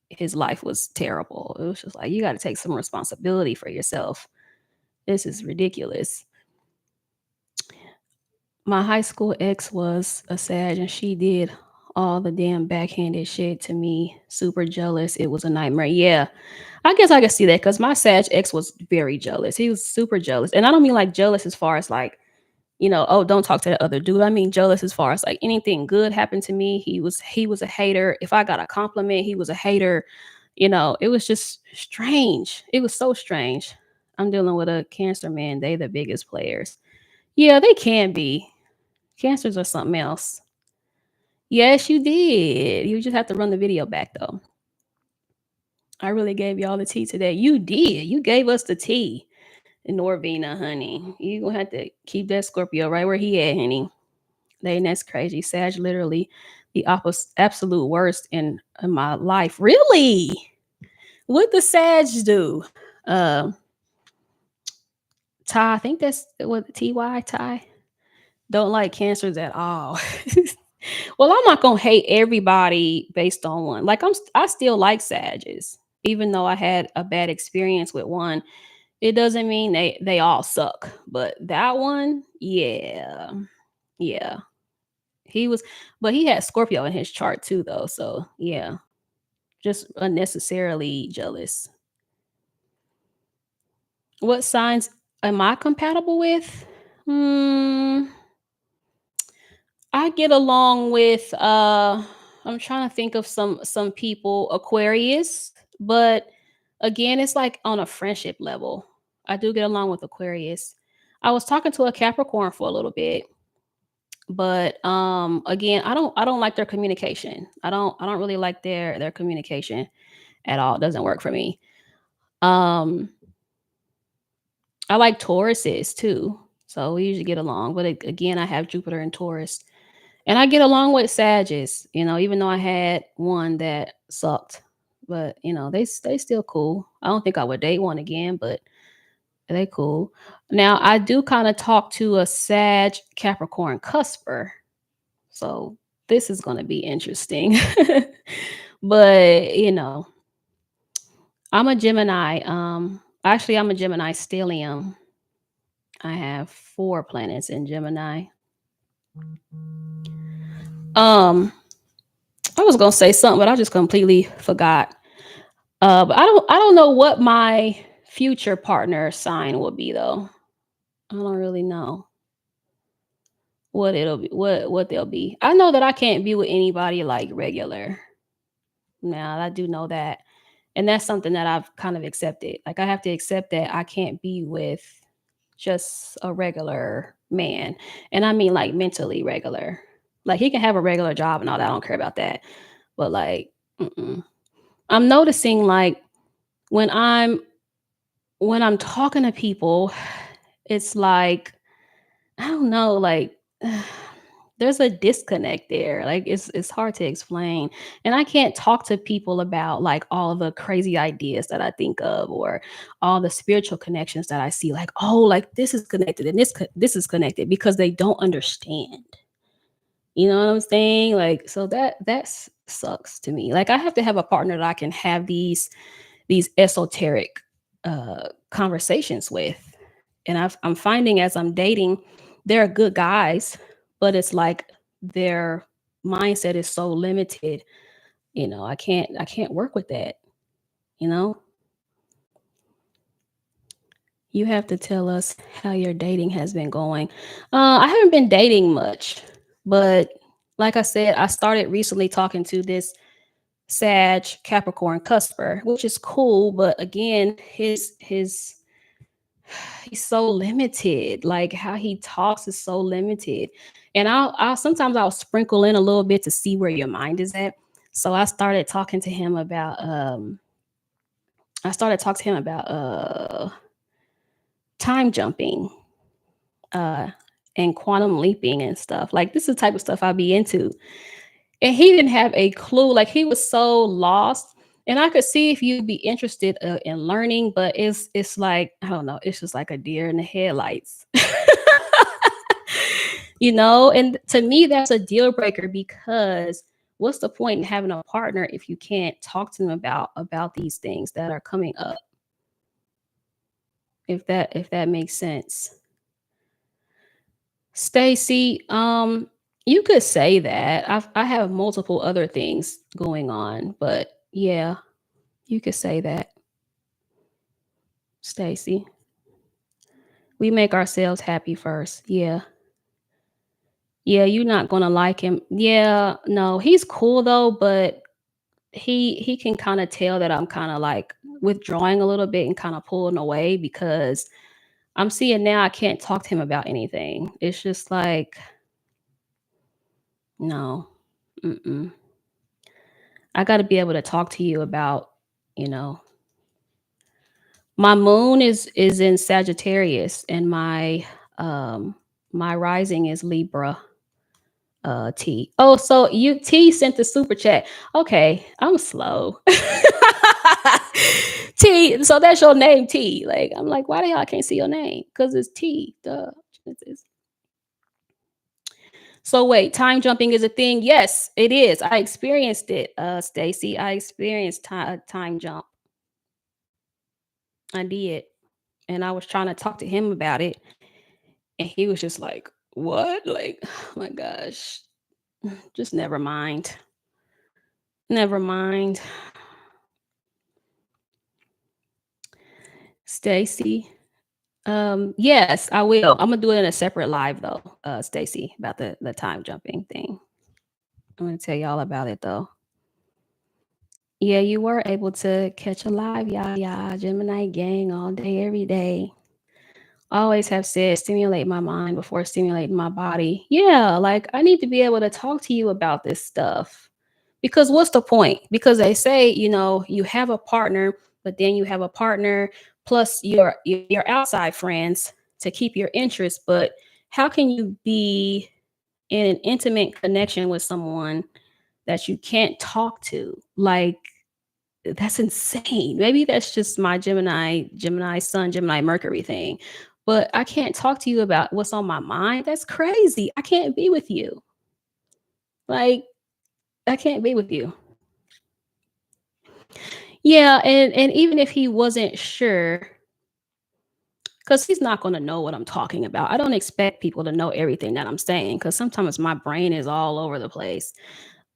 his life was terrible. It was just like you got to take some responsibility for yourself. This is ridiculous. My high school ex was a Sag and she did all the damn backhanded shit to me. Super jealous. It was a nightmare. Yeah. I guess I could see that because my Sag ex was very jealous. He was super jealous. And I don't mean like jealous as far as like, oh, don't talk to that other dude. I mean jealous as far as like anything good happened to me. He was a hater. If I got a compliment, he was a hater. It was just strange. It was so strange. I'm dealing with a cancer man. They the biggest players. Yeah, they can be. Cancers are something else. Yes, you did. You just have to run the video back though. I really gave y'all the tea today. You did. You gave us the tea. Norvina, honey. You gonna have to keep that Scorpio right where he at, honey. Dang, that's crazy. Sag literally the absolute worst in my life. Really? What the Sag do? Uh Ty, I think that's what TY Ty. Don't like cancers at all. Well, I'm not gonna hate everybody based on one. Like I still like Sages, even though I had a bad experience with one. It doesn't mean they all suck, but that one, yeah, yeah. He was, but he had Scorpio in his chart too, though. So yeah, just unnecessarily jealous. What signs am I compatible with? Hmm. I get along with I'm trying to think of some people, Aquarius, but again, it's like on a friendship level. I do get along with Aquarius. I was talking to a Capricorn for a little bit, but again, I don't like their communication. I don't really like their communication at all. It doesn't work for me. Um I like Tauruses too. So we usually get along, but again, I have Jupiter in Taurus. And I get along with Sages, even though I had one that sucked. But, they still cool. I don't think I would date one again, but they cool. Now, I do kind of talk to a Sag Capricorn cusper. So This is going to be interesting. But, I'm a Gemini. Actually, I'm a Gemini stellium. I have 4 planets in Gemini. Um, I was gonna say something, but I just completely forgot. But I don't know what my future partner sign will be though. I don't really know what it'll be, what they'll be. I know that I can't be with anybody like regular. Now I do know that, and that's something that I've kind of accepted. Like I have to accept that I can't be with just a regular man, and I mean like mentally regular. Like he can have a regular job and all that. I don't care about that, but like, mm-mm. I'm noticing like when I'm when I'm talking to people, it's like I don't know, like there's a disconnect there. Like it's hard to explain. And I can't talk to people about like all of the crazy ideas that I think of or all the spiritual connections that I see like, oh, like this is connected and this is connected because they don't understand. You know what I'm saying? Like so that sucks to me. Like I have to have a partner that I can have these esoteric conversations with. And I'm finding as I'm dating, they're good guys, but it's like their mindset is so limited. I can't work with that. You know, you have to tell us how your dating has been going. I haven't been dating much, but like I said, I started recently talking to this Sag Capricorn cusper, which is cool. But again, his he's so limited. Like how he talks is so limited. And I'll sometimes I'll sprinkle in a little bit to see where your mind is at. So I started talking to him about time jumping, uh and quantum leaping and stuff. Like this is the type of stuff I'll be into. And he didn't have a clue. Like he was so lost. And I could see if you'd be interested in learning, but it's like I don't know. It's just like a deer in the headlights, And to me, that's a deal breaker because what's the point in having a partner if you can't talk to them about these things that are coming up? If that makes sense. Stacy, you could say that. I have multiple other things going on, but yeah, you could say that, Stacy. We make ourselves happy first. Yeah. Yeah, you're not gonna like him. Yeah, no, he's cool though, but he can kind of tell that I'm kind of like withdrawing a little bit and kind of pulling away because I'm seeing now I can't talk to him about anything. It's just like, no, mm-mm. I got to be able to talk to you about, you know, my moon is in Sagittarius and my rising is Libra. T. Oh, so you T sent the super chat. Okay, I'm slow. T. So that's your name, T. Like I'm like, why the hell I can't see your name? Because it's T. Duh. So wait, time jumping is a thing. Yes, it is. I experienced it, Stacy. I experienced time jump. I did, and I was trying to talk to him about it, and he was just like, "What?" Like, oh my gosh, just never mind. Never mind. Stacy. Yes, I will. I'm gonna do it in a separate live though, Stacy, about the time jumping thing. I'm gonna tell y'all about it though. Yeah, you were able to catch a live, yeah, Gemini gang all day, every day. Always have said stimulate my mind before stimulating my body. Yeah, like I need to be able to talk to you about this stuff. Because what's the point? Because they say, you have a partner, but then you have a partner plus your outside friends to keep your interest. But how can you be in an intimate connection with someone that you can't talk to? Like that's insane. Maybe that's just my Gemini Sun, Gemini Mercury thing. But I can't talk to you about what's on my mind. That's crazy. I can't be with you. Like, I can't be with you. Yeah, and even if he wasn't sure, because he's not gonna know what I'm talking about. I don't expect people to know everything that I'm saying, because sometimes my brain is all over the place.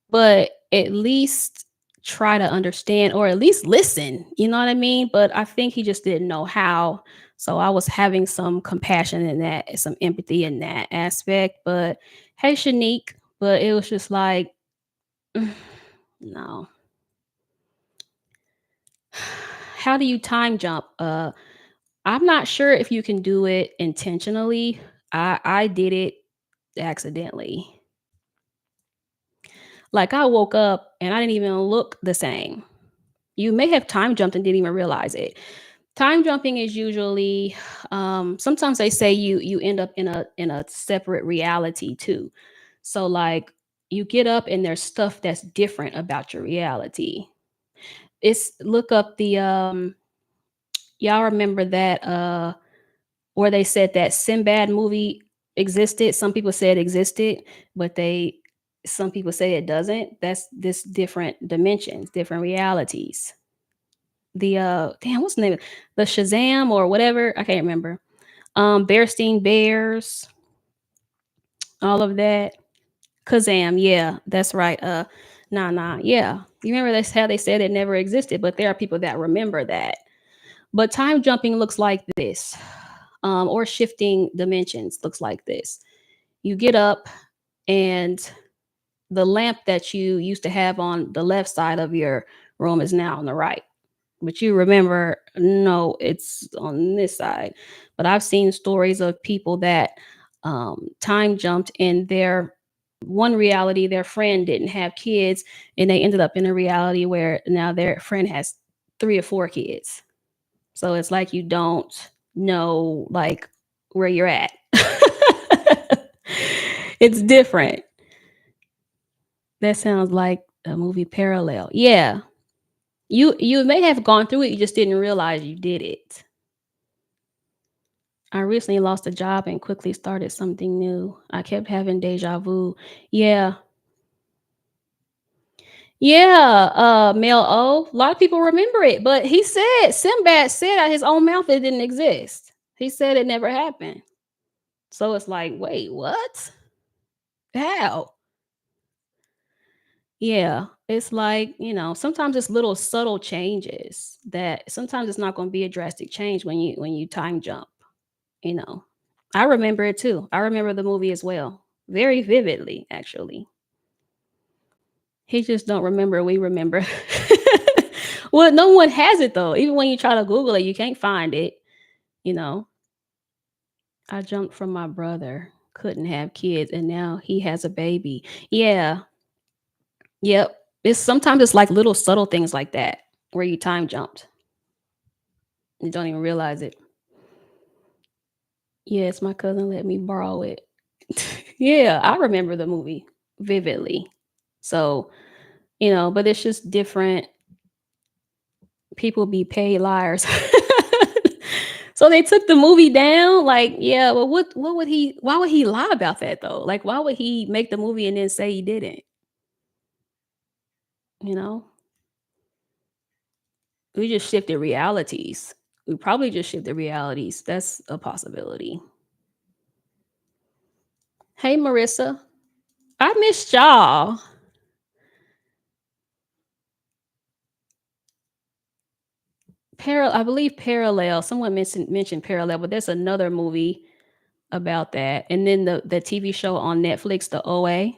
But at least try to understand or at least listen, you know what I mean? But I think he just didn't know how. So I was having some compassion in that, some empathy in that aspect. But hey, Shanique, but it was just like, no. How do you time jump? I'm not sure if you can do it intentionally. I did it accidentally. Like I woke up and I didn't even look the same. You may have time jumped and didn't even realize it. Time jumping is usually sometimes they say you end up in a separate reality too. So like you get up and there's stuff that's different about your reality. It's look up the y'all remember that where they said that Sinbad movie existed. Some people say it existed, but they some people say it doesn't. That's this different dimensions, different realities. The damn, what's the name? The Shazam or whatever. I can't remember. Bearstein Bears, all of that. Kazam, yeah, that's right. Nah, yeah. You remember that's how they said it never existed, but there are people that remember that. But time jumping looks like this, or shifting dimensions looks like this. You get up, and the lamp that you used to have on the left side of your room is now on the right. But you remember, no, it's on this side. But I've seen stories of people that time jumped in their one reality, their friend didn't have kids, and they ended up in a reality where now their friend has three or four kids. So it's like you don't know like where you're at. It's different. That sounds like a movie parallel. Yeah. You may have gone through it, you just didn't realize you did it. I recently lost a job and quickly started something new. I kept having deja vu. Yeah. Yeah, Mel O. A lot of people remember it, but he said Sinbad said out his own mouth it didn't exist. He said it never happened. So it's like, wait, what? How? Yeah. It's like, sometimes it's little subtle changes that sometimes it's not going to be a drastic change when you time jump, you know. I remember it too. I remember the movie as well. Very vividly, actually. He just don't remember, we remember. Well, no one has it though. Even when you try to Google it, you can't find it, you know. I jumped from my brother, couldn't have kids, and now he has a baby. Yeah. Yep. It's sometimes it's like little subtle things like that where you time jumped. You don't even realize it. Yes, my cousin let me borrow it. Yeah, I remember the movie vividly. So, but it's just different. People be paid liars. So they took the movie down. Like, yeah, well, what would he? Why would he lie about that though? Like, why would he make the movie and then say he didn't? You know, we just shifted realities. We probably just shifted realities. That's a possibility. Hey, Marissa, I missed y'all. I believe Parallel. Someone mentioned Parallel, but there's another movie about that. And then the TV show on Netflix, the OA.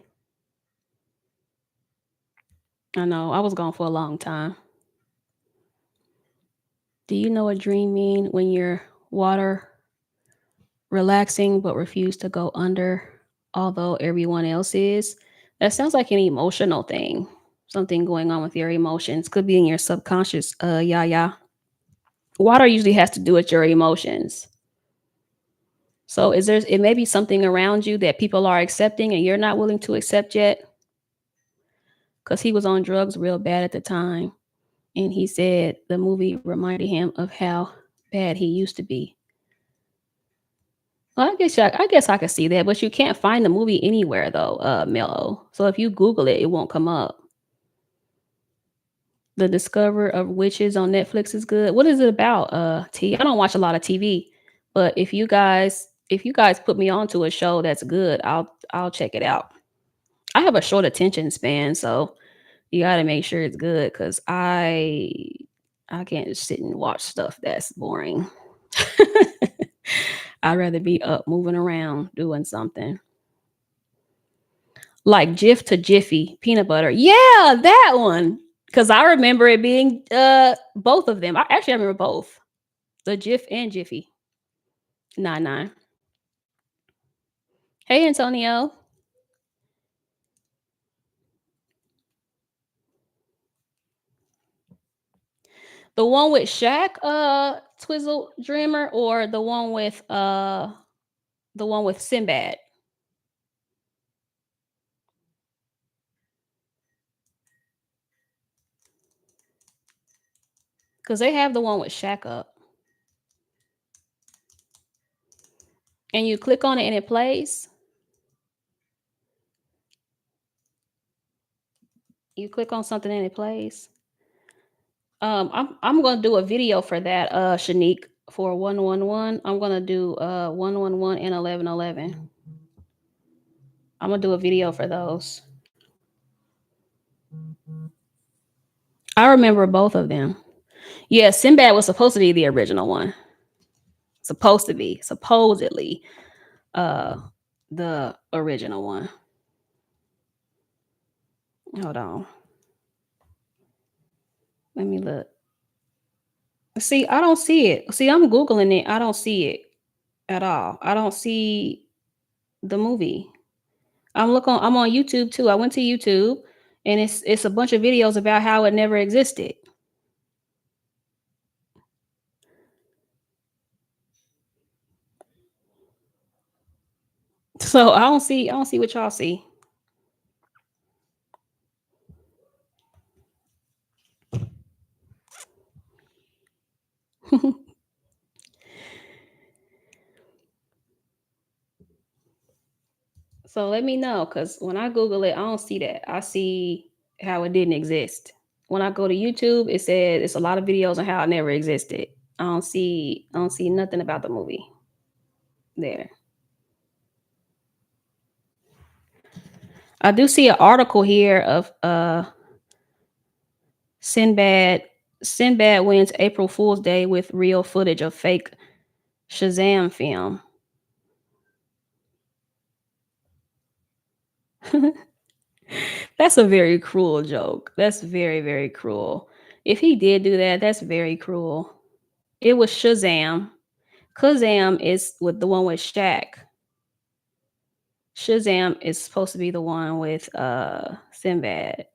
I know I was gone for a long time. Do you know what dream mean when you're water relaxing but refuse to go under, although everyone else is? That sounds like an emotional thing. Something going on with your emotions. Could be in your subconscious. Yeah. Water usually has to do with your emotions. So it may be something around you that people are accepting and you're not willing to accept yet? Because he was on drugs real bad at the time. And he said the movie reminded him of how bad he used to be. Well, I guess I could see that, but you can't find the movie anywhere though, Mellow. So if you Google it, it won't come up. The Discover of Witches on Netflix is good. What is it about? T. I don't watch a lot of TV, but if you guys put me onto a show that's good, I'll check it out. I have a short attention span, so you got to make sure it's good because I can't just sit and watch stuff that's boring. I'd rather be up, moving around, doing something. Like Jif to Jiffy, peanut butter. Yeah, that one. Because I remember it being both of them. I remember both. The Jif and Jiffy. 9 9. Hey Antonio. The one with Shaq, Twizzle Dreamer, or the one with Sinbad. Because they have the one with Shaq up. And you click on it and it plays. You click on something and it plays. I'm gonna do a video for that, Shanique, for 111. I'm gonna do 111 and 1111. I'm gonna do a video for those. I remember both of them. Yeah, Sinbad was supposed to be the original one. Supposed to be, supposedly, uh, the original one. Hold on, let me look. See, I don't see it. See, I'm googling it. I don't see it at all. I don't see the movie. I'm on YouTube too. I went to YouTube and it's a bunch of videos about how it never existed. So I don't see what y'all see. So let me know cuz when I google it, I don't see that. I see how it didn't exist. When I go to YouTube, it said it's a lot of videos on how it never existed. I don't see nothing about the movie there. I do see an article here of Sinbad Sinbad wins April Fool's Day with real footage of fake Shazam film. That's a very cruel joke. That's very, very cruel. If he did do that, that's very cruel. It was Shazam. Kazam is with the one with Shaq. Shazam is supposed to be the one with Sinbad.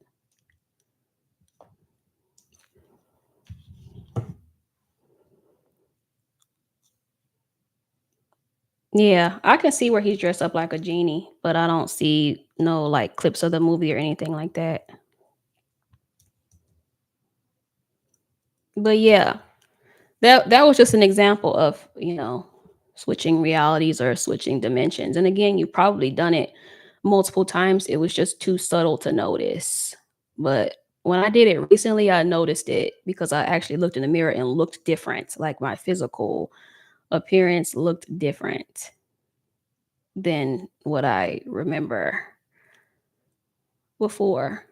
Yeah, I can see where he's dressed up like a genie, but I don't see no like clips of the movie or anything like that. But yeah, that was just an example of, switching realities or switching dimensions. And again, you probably done it multiple times. It was just too subtle to notice. But when I did it recently, I noticed it because I actually looked in the mirror and looked different. Like my physical appearance looked different than what I remember before.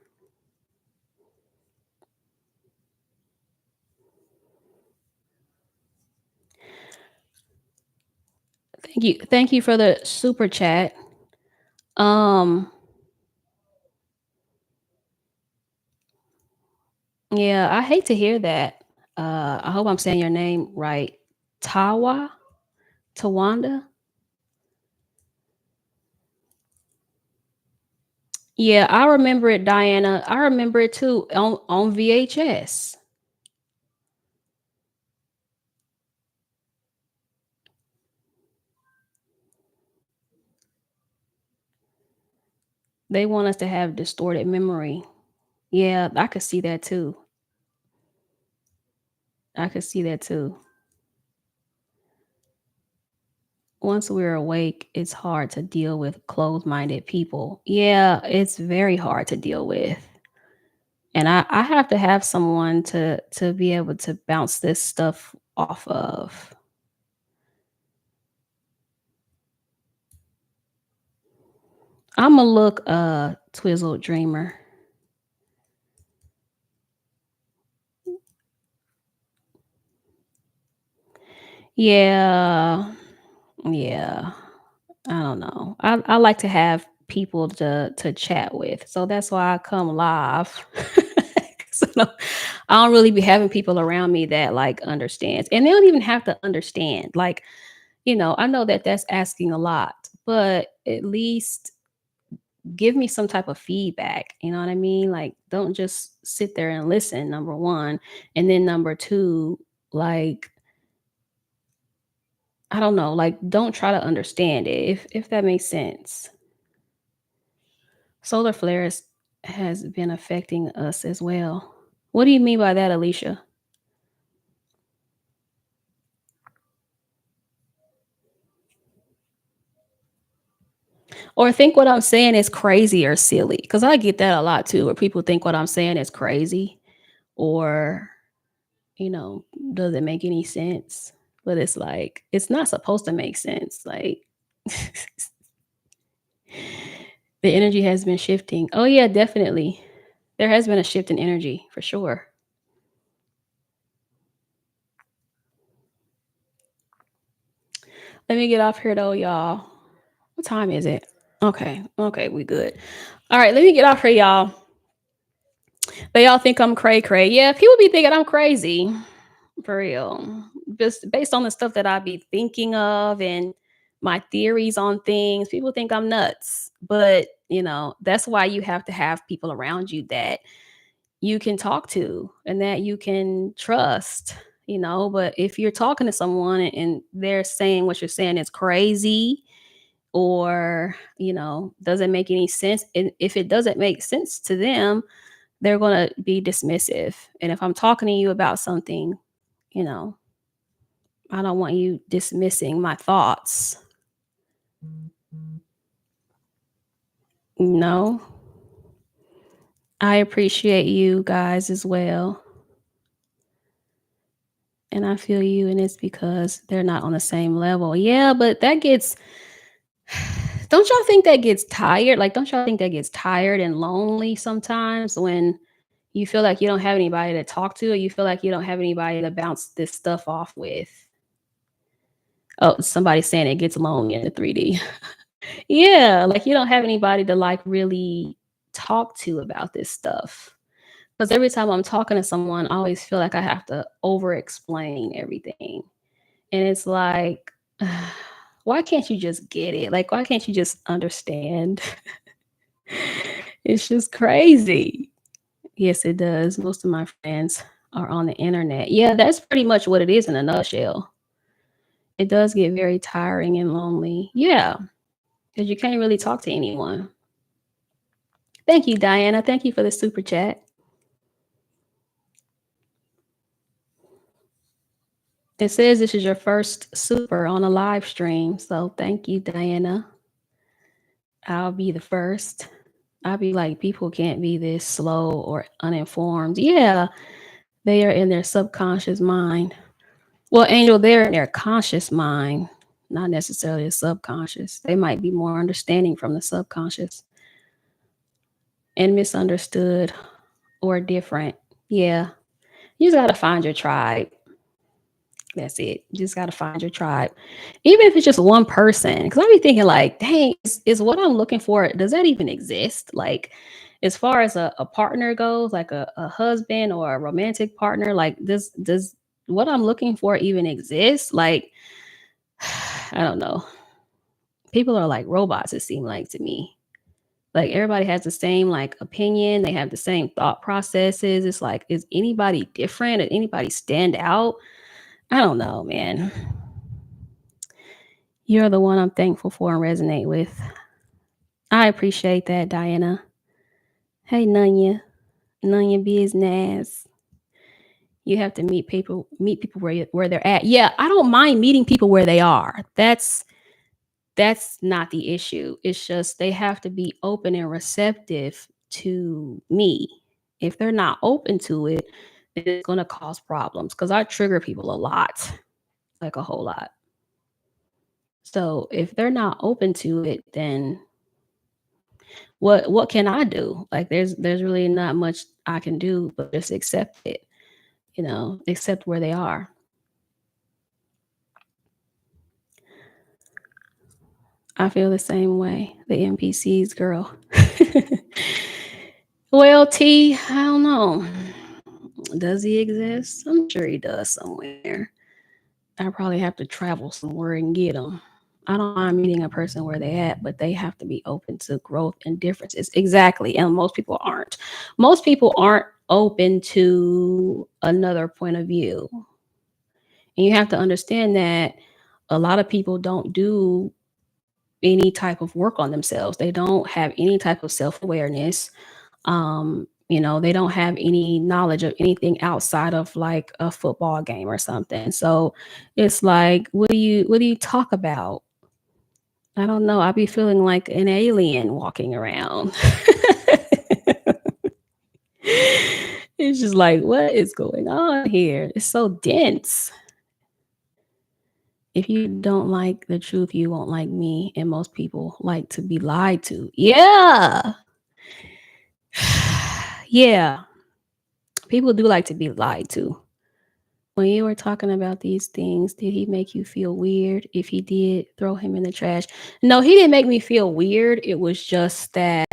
Thank you. Thank you for the super chat. Um yeah, I hate to hear that. I hope I'm saying your name right. Tawa? Tawanda? Yeah, I remember it, Diana. I remember it too on VHS. They want us to have distorted memory. Yeah, I could see that too. I could see that too. Once we're awake, it's hard to deal with closed-minded people. Yeah, it's very hard to deal with. And I have to have someone to be able to bounce this stuff off of. Imma look, Twizzled Dreamer. Yeah. Yeah. I don't know. I like to have people to chat with, so that's why I come live. 'Cause I don't really be having people around me that, like, understands, and they don't even have to understand, like, I know that that's asking a lot, but at least give me some type of feedback, you know what I mean? Like, don't just sit there and listen, number 1, and then number 2, like, I don't know, like, don't try to understand it, if that makes sense. Solar flares has been affecting us as well. What do you mean by that, Alicia? Or think what I'm saying is crazy or silly? Because I get that a lot too, where people think what I'm saying is crazy or, you know, does it make any sense? But it's like, it's not supposed to make sense. Like, the energy has been shifting. Oh, yeah, definitely. There has been a shift in energy for sure. Let me get off here though, y'all. What time is it? Okay. Okay, we good. All right, let me get off here, y'all. They all think I'm cray cray. Yeah, people be thinking I'm crazy. For real. Just based on the stuff that I be thinking of and my theories on things, people think I'm nuts. But, that's why you have to have people around you that you can talk to and that you can trust. But if you're talking to someone and they're saying what you're saying is crazy or, doesn't make any sense, and if it doesn't make sense to them, they're going to be dismissive. And if I'm talking to you about something, you know, I don't want you dismissing my thoughts. No, I appreciate you guys as well. And I feel you, and it's because they're not on the same level. Yeah, but that gets, don't y'all think that gets tired? Like, don't y'all think that gets tired and lonely sometimes when you feel like you don't have anybody to talk to, or you feel like you don't have anybody to bounce this stuff off with? Oh, somebody's saying it gets lonely in the 3D. Yeah, like you don't have anybody to like really talk to about this stuff. Because every time I'm talking to someone, I always feel like I have to over explain everything. And it's like, why can't you just get it? Like, why can't you just understand? It's just crazy. Yes, it does. Most of my friends are on the internet. Yeah, that's pretty much what it is in a nutshell. It does get very tiring and lonely. Yeah, because you can't really talk to anyone. Thank you, Diana. Thank you for the super chat. It says this is your first super on a live stream. So thank you, Diana. I'll be the first. I'll be like, people can't be this slow or uninformed. Yeah, they are in their subconscious mind. Well, Angel, they're in their conscious mind, not necessarily a subconscious. They might be more understanding from the subconscious and misunderstood or different. Yeah, you just got to find your tribe. That's it. You just gotta find your tribe. Even if it's just one person. Because I be thinking like, dang, is what I'm looking for, does that even exist? Like, as far as a partner goes, like a husband or a romantic partner, like does what I'm looking for even exist? Like, I don't know. People are like robots, it seems like to me. Like everybody has the same like opinion, they have the same thought processes. It's like, is anybody different? Did anybody stand out? I don't know, man. You're the one I'm thankful for and resonate with. I appreciate that, Diana. Hey, Nunya. Nunya business. You have to meet people where they're at. Yeah, I don't mind meeting people where they are. That's That's not the issue. It's just they have to be open and receptive to me. If they're not open to it, then it's gonna cause problems because I trigger people a lot, like a whole lot. So if they're not open to it, then what can I do? Like there's really not much I can do but just accept it, accept where they are. I feel the same way. The NPCs, girl. Well, T, I don't know. Does he exist? I'm sure he does somewhere. I probably have to travel somewhere and get him. I don't mind meeting a person where they at, but they have to be open to growth and differences. Exactly. And most people aren't. Most people aren't open to another point of view. And you have to understand that a lot of people don't do any type of work on themselves. They don't have any type of self-awareness. They don't have any knowledge of anything outside of like a football game or something. So it's like, what do you talk about? I don't know. I be feeling like an alien walking around. It's just like, what is going on here? It's so dense. If you don't like the truth, you won't like me. And most people like to be lied to. Yeah. Yeah. People do like to be lied to. When you were talking about these things, did he make you feel weird? If he did, throw him in the trash. No, he didn't make me feel weird. It was just that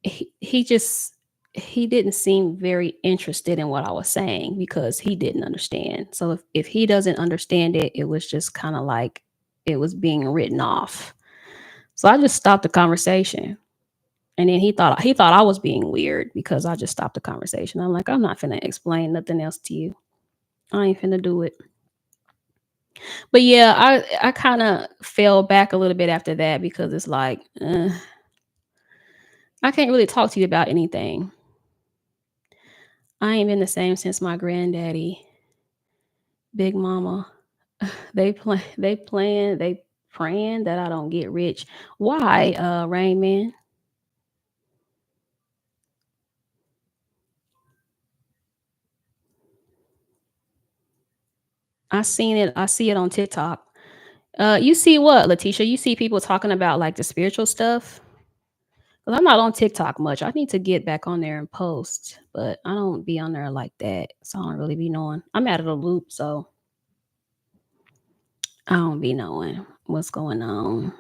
he just he didn't seem very interested in what I was saying because he didn't understand. So if he doesn't understand it, it was just kind of like it was being written off. So I just stopped the conversation. And then he thought I was being weird because I just stopped the conversation. I'm like, I'm not finna explain nothing else to you. I ain't finna do it. But yeah, I kind of fell back a little bit after that because it's like I can't really talk to you about anything. I ain't been the same since my granddaddy, Big Mama. They praying that I don't get rich. Why, Rain Man? I see it on TikTok. You see what, Letitia? You see people talking about like the spiritual stuff? 'Cause I'm not on TikTok much. I need to get back on there and post, but I don't be on there like that. So I don't really be knowing. I'm out of the loop, so I don't be knowing what's going on.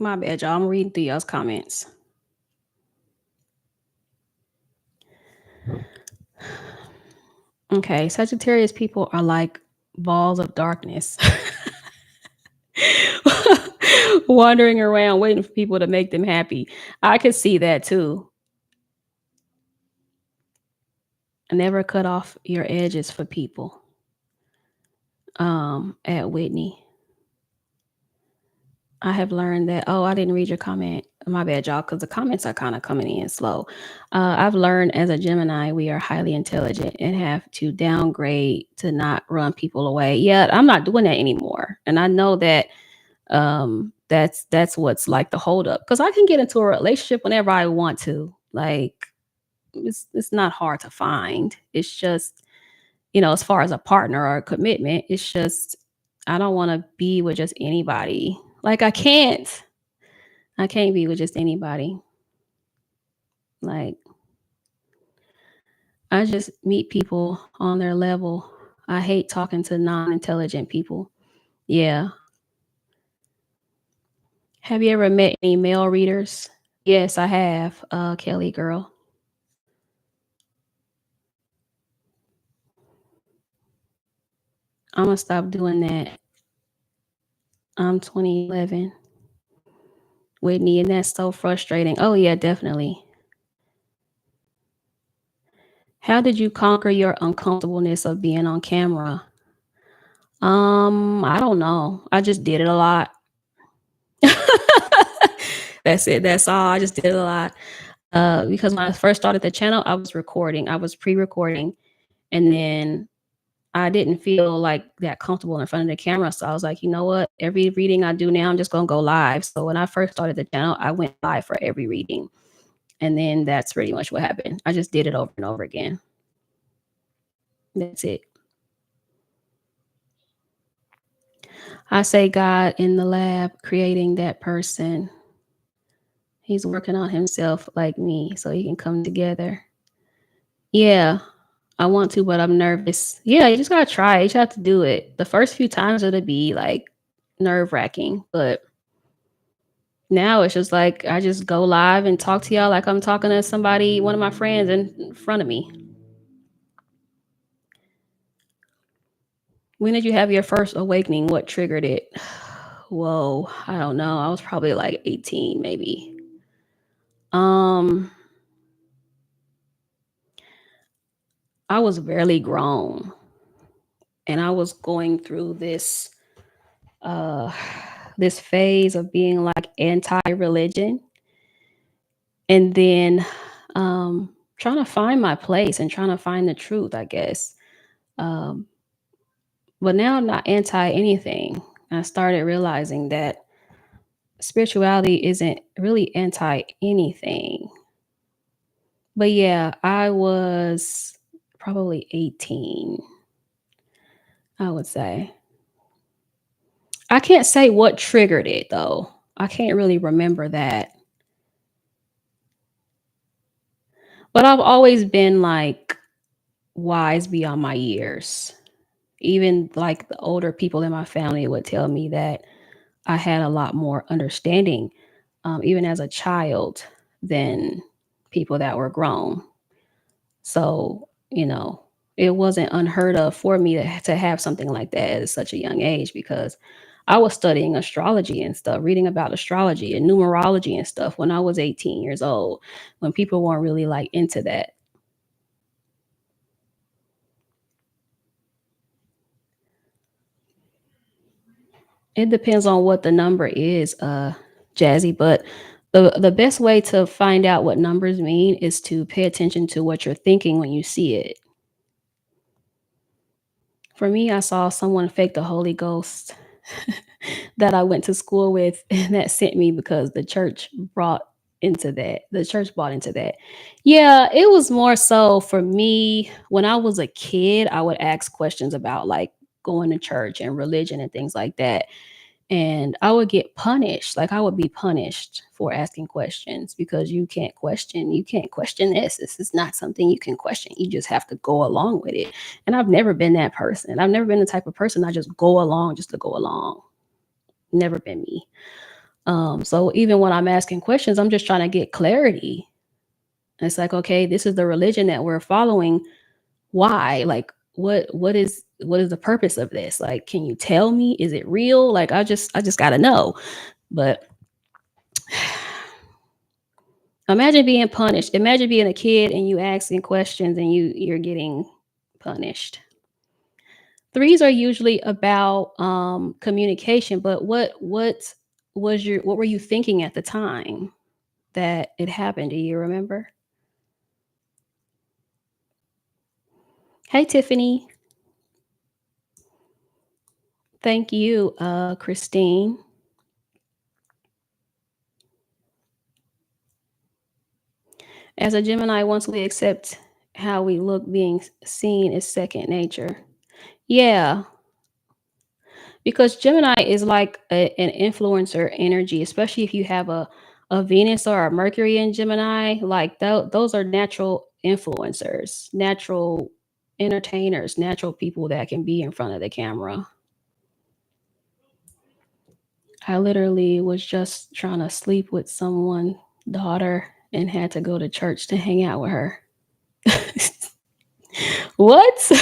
My bad, y'all. I'm reading through y'all's comments. Okay, Sagittarius people are like balls of darkness, wandering around waiting for people to make them happy. I could see that too. Never cut off your edges for people. At Whitney, I have learned that. Oh, I didn't read your comment. My bad, y'all, because the comments are kind of coming in slow. I've learned as a Gemini, we are highly intelligent and have to downgrade to not run people away. Yeah, I'm not doing that anymore, and I know that that's what's like the holdup because I can get into a relationship whenever I want to. Like it's not hard to find. It's just as far as a partner or a commitment, it's just I don't want to be with just anybody. Like I can't be with just anybody. Like I just meet people on their level. I hate talking to non-intelligent people. Yeah. Have you ever met any male readers? Yes, I have, Kelly girl. I'm gonna stop doing that. I'm 2011. Whitney, and that's so frustrating. Oh yeah, definitely. How did you conquer your uncomfortableness of being on camera? I don't know. I just did it a lot. That's it. That's all. I just did it a lot. Because when I first started the channel, I was recording. I was pre-recording, and then I didn't feel like that comfortable in front of the camera. So I was like, you know what? Every reading I do now, I'm just gonna go live. So when I first started the channel, I went live for every reading. And then that's pretty much what happened. I just did it over and over again. That's it. I say God in the lab creating that person. He's working on himself like me so he can come together. Yeah, I want to, but I'm nervous. Yeah, you just gotta try. You just have to do it. The first few times it'll be like nerve wracking, but now it's just like I just go live and talk to y'all like I'm talking to somebody, one of my friends in front of me. When did you have your first awakening? What triggered it? Whoa, I don't know. I was probably like 18, maybe. Um, I was barely grown and I was going through uh this phase of being like anti-religion and then trying to find my place and trying to find the truth, I guess. Um, but now I'm not anti anything. I started realizing that spirituality isn't really anti anything. But yeah, I was probably 18, I would say. I can't say what triggered it though. I can't really remember that. But I've always been like wise beyond my years. Even like the older people in my family would tell me that I had a lot more understanding, even as a child, than people that were grown. So, it wasn't unheard of for me to have something like that at such a young age because I was studying astrology and stuff, reading about astrology and numerology and stuff when I was 18 years old, when people weren't really like into that. It depends on what the number is, Jazzy, but the best way to find out what numbers mean is to pay attention to what you're thinking when you see it. For me, I saw someone fake the Holy Ghost that I went to school with, and that sent me because the church brought into that. The church bought into that. Yeah, it was more so for me when I was a kid, I would ask questions about like going to church and religion and things like that. And I would get punished. Like I would be punished for asking questions because you can't question this. This is not something you can question. You just have to go along with it. And I've never been that person. I've never been the type of person I just go along just to go along. Never been me. So even when I'm asking questions, I'm just trying to get clarity. It's like, okay, this is the religion that we're following. Why? Like what is the purpose of this? Like, can you tell me? Is it real? Like I just gotta know. But imagine being punished. Imagine being a kid and you asking questions and you're getting punished. Threes are usually about communication, but what were you thinking at the time that it happened? Do you remember? Hey Tiffany. Thank you, Christine. As a Gemini, once we accept how we look, being seen is second nature. Yeah, because Gemini is like an influencer energy, especially if you have a Venus or a Mercury in Gemini. Like those are natural influencers, natural entertainers, natural people that can be in front of the camera. I literally was just trying to sleep with someone daughter and had to go to church to hang out with her. What?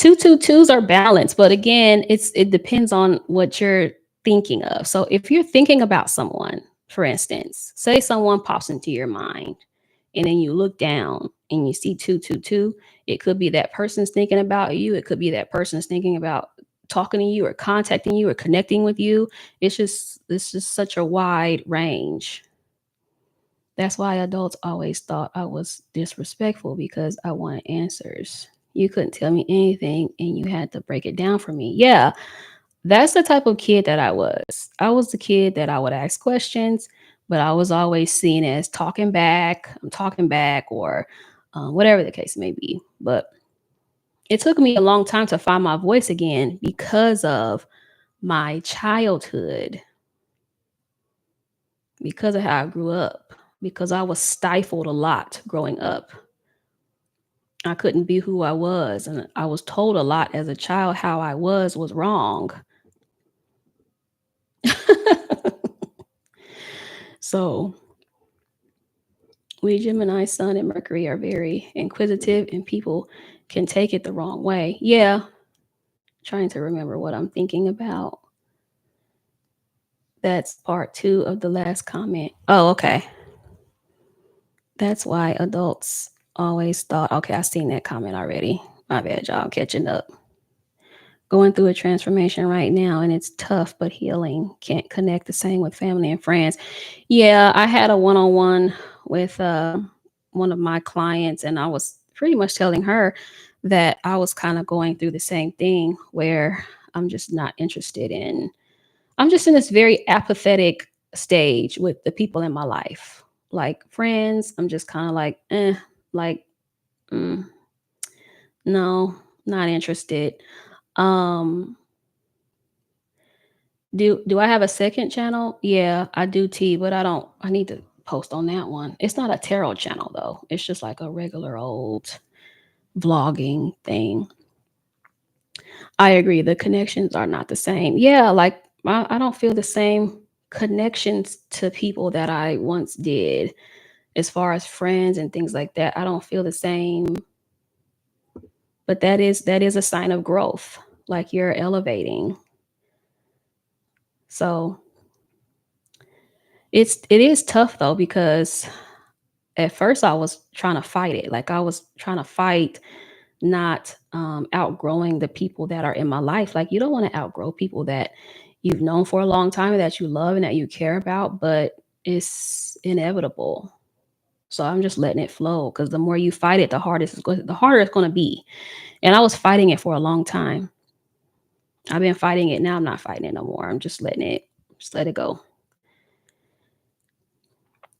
222s are balanced, but again, it depends on what you're thinking of. So if you're thinking about someone, for instance, say someone pops into your mind, and then you look down and you see 222, it could be that person's thinking about you. It could be that person's thinking about talking to you or contacting you or connecting with you. It's just such a wide range. That's why adults always thought I was disrespectful because I wanted answers. You couldn't tell me anything and you had to break it down for me. Yeah, that's the type of kid that I was. I was the kid that I would ask questions, but I was always seen as talking back, I'm talking back, or whatever the case may be. But it took me a long time to find my voice again because of my childhood, because of how I grew up, because I was stifled a lot growing up. I couldn't be who I was, and I was told a lot as a child how I was wrong. So we Gemini, Sun, and Mercury are very inquisitive, and people can take it the wrong way. Yeah, trying to remember what I'm thinking about. That's part two of the last comment. Oh, okay. That's why adults always thought, okay, I've seen that comment already. My bad, y'all. I'm catching up. Going through a transformation right now, and it's tough but healing. Can't connect the same with family and friends. Yeah, I had a one-on-one with one of my clients, and I was pretty much telling her that I was kind of going through the same thing where I'm just not interested in. I'm just in this very apathetic stage with the people in my life, like friends. I'm just kind of like, like, mm, no, not interested. Um, do I have a second channel? Yeah, I do tea, but I need to post on that one. It's not a tarot channel though. It's just like a regular old vlogging thing. I agree, the connections are not the same. Yeah, like I don't feel the same connections to people that I once did as far as friends and things like that. I don't feel the same, but that is a sign of growth. Like you're elevating. So, it is tough though because at first I was trying to fight it. Like I was trying to fight not outgrowing the people that are in my life. Like you don't want to outgrow people that you've known for a long time and that you love and that you care about, but it's inevitable. So I'm just letting it flow because the more you fight it, the harder it's going to be. And I was fighting it for a long time. I've been fighting it. Now I'm not fighting it no more. I'm just let it go.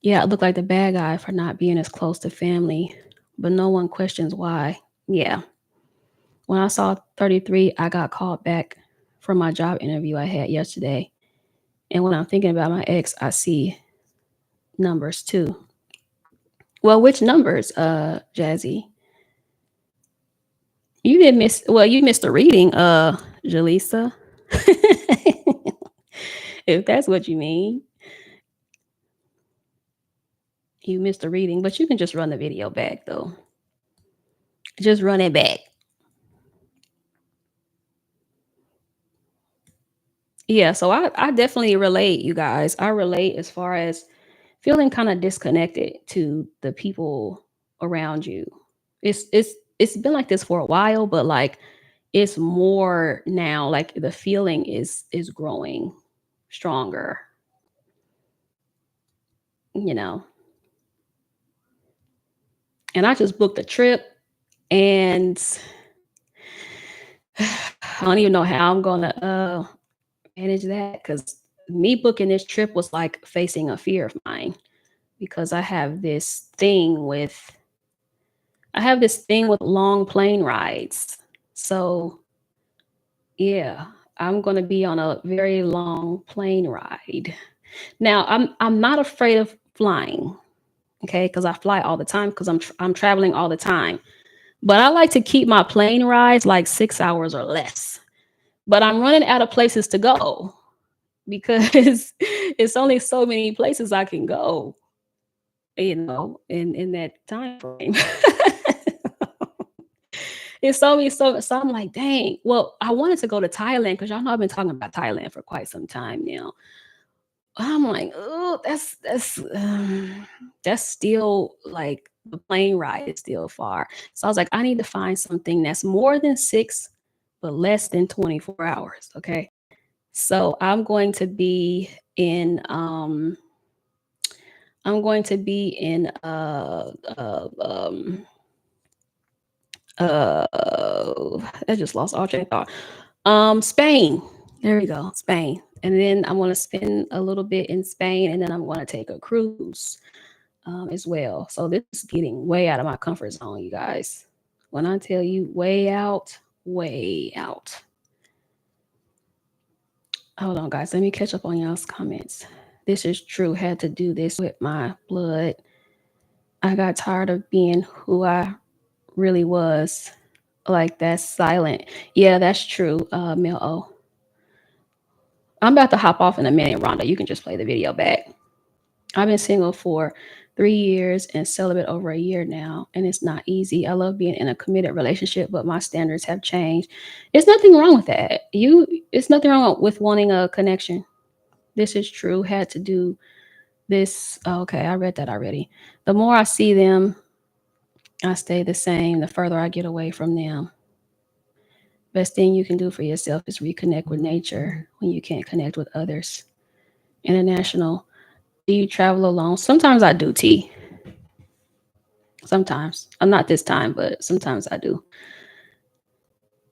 Yeah, I look like the bad guy for not being as close to family, but no one questions why. Yeah. When I saw 33, I got called back from my job interview I had yesterday. And when I'm thinking about my ex, I see numbers too. Well, which numbers, Jazzy? You didn't miss well, you missed a reading, Jaleesa. If that's what you mean. You missed a reading, but you can just run the video back though. Just run it back. Yeah, so I definitely relate, you guys. I relate as far as feeling kind of disconnected to the people around you. It's been like this for a while, but like it's more now. Like the feeling is growing stronger. You know, and I just booked a trip, and I don't even know how I'm gonna manage that because me booking this trip was like facing a fear of mine because I have this thing with long plane rides. So yeah, I'm going to be on a very long plane ride. Now, I'm not afraid of flying, okay? Cuz I fly all the time cuz I'm traveling all the time. But I like to keep my plane rides like 6 hours or less. But I'm running out of places to go because it's only so many places I can go, in that time frame. It's so I'm like, dang. Well, I wanted to go to Thailand because y'all know I've been talking about Thailand for quite some time now. I'm like, oh, that's still like the plane ride is still far. So I was like, I need to find something that's more than 6, but less than 24 hours. Okay. So I'm going to be in I just lost all train of thought. Spain. There we go, Spain. And then I want to spend a little bit in Spain, and then I'm going to take a cruise as well. So this is getting way out of my comfort zone, you guys. When I tell you way out, way out. Hold on, guys. Let me catch up on y'all's comments. This is true. Had to do this with my blood. I got tired of being who I really was. Like that's silent. Yeah, that's true. Mel O. I'm about to hop off in a minute, Rhonda. You can just play the video back. I've been single for 3 years and celibate over a year now, and it's not easy. I love being in a committed relationship, but my standards have changed. There's nothing wrong with that. It's nothing wrong with wanting a connection. This is true. Had to do this. Okay, I read that already. The more I see them, I stay the same. The further I get away from them. Best thing you can do for yourself is reconnect with nature when you can't connect with others. International. Do you travel alone? Sometimes I do, T. Sometimes. I'm not this time, but sometimes I do.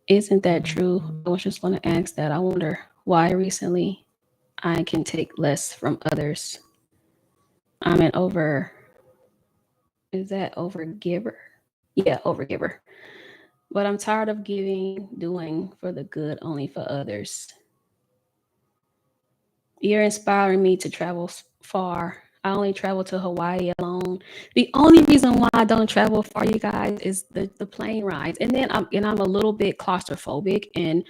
Isn't that true? I was just going to ask that. I wonder why recently I can take less from others. I'm an is that overgiver? Yeah, overgiver. But I'm tired of giving, doing for the good only for others. You're inspiring me to travel far. I only travel to Hawaii alone. The only reason why I don't travel far, you guys, is the plane rides. And then I'm a little bit claustrophobic, and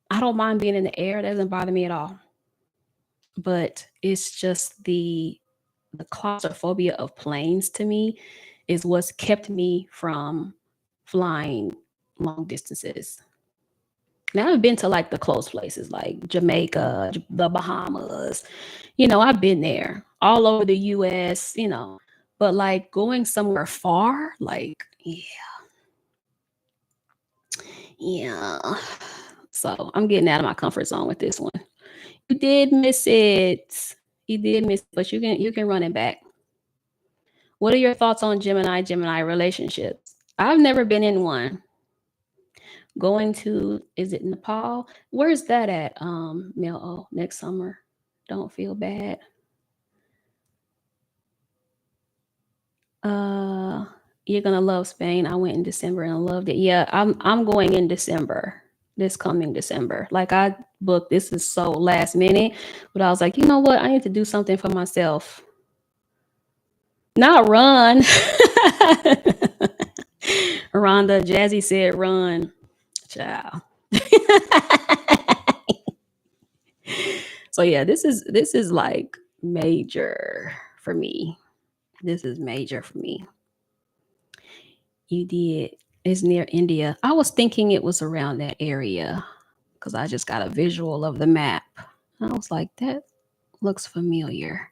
I don't mind being in the air. It doesn't bother me at all. But it's just the claustrophobia of planes to me is what's kept me from flying long distances. Now I've been to like the close places like Jamaica, the Bahamas. I've been there all over the US, but like going somewhere far, like, yeah, yeah. So I'm getting out of my comfort zone with this one. You did miss it. You did miss it, but you can run it back. What are your thoughts on Gemini relationships? I've never been in one. Going to, is it Nepal? Where's that at? Mel O, next summer. Don't feel bad. Uh you're gonna love Spain. I went in December and loved it. Yeah, I'm going in December. This coming December. Like I booked, this is so last minute, but I was like, you know what? I need to do something for myself. Not run. Rhonda, Jazzy said run. Child. So yeah, this is like major for me. This is major for me. You did. It's near India. I was thinking it was around that area because I just got a visual of the map. I was like, that looks familiar.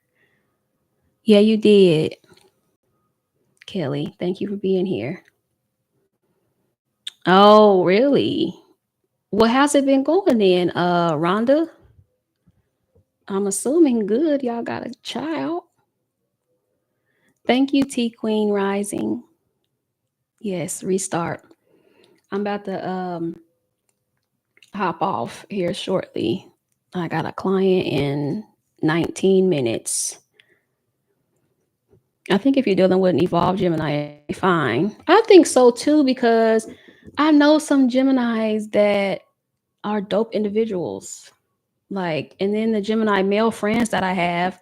Yeah, you did, Kelly. Thank you for being here. Oh, really? Well, how's it been going then, Rhonda? I'm assuming good. Y'all got a child. Thank you, T Queen Rising. Yes, restart. I'm about to hop off here shortly. I got a client in 19 minutes. I think if you're dealing with an evolved Gemini, fine. I think so too, because I know some Geminis that are dope individuals. Like, and then the Gemini male friends that I have,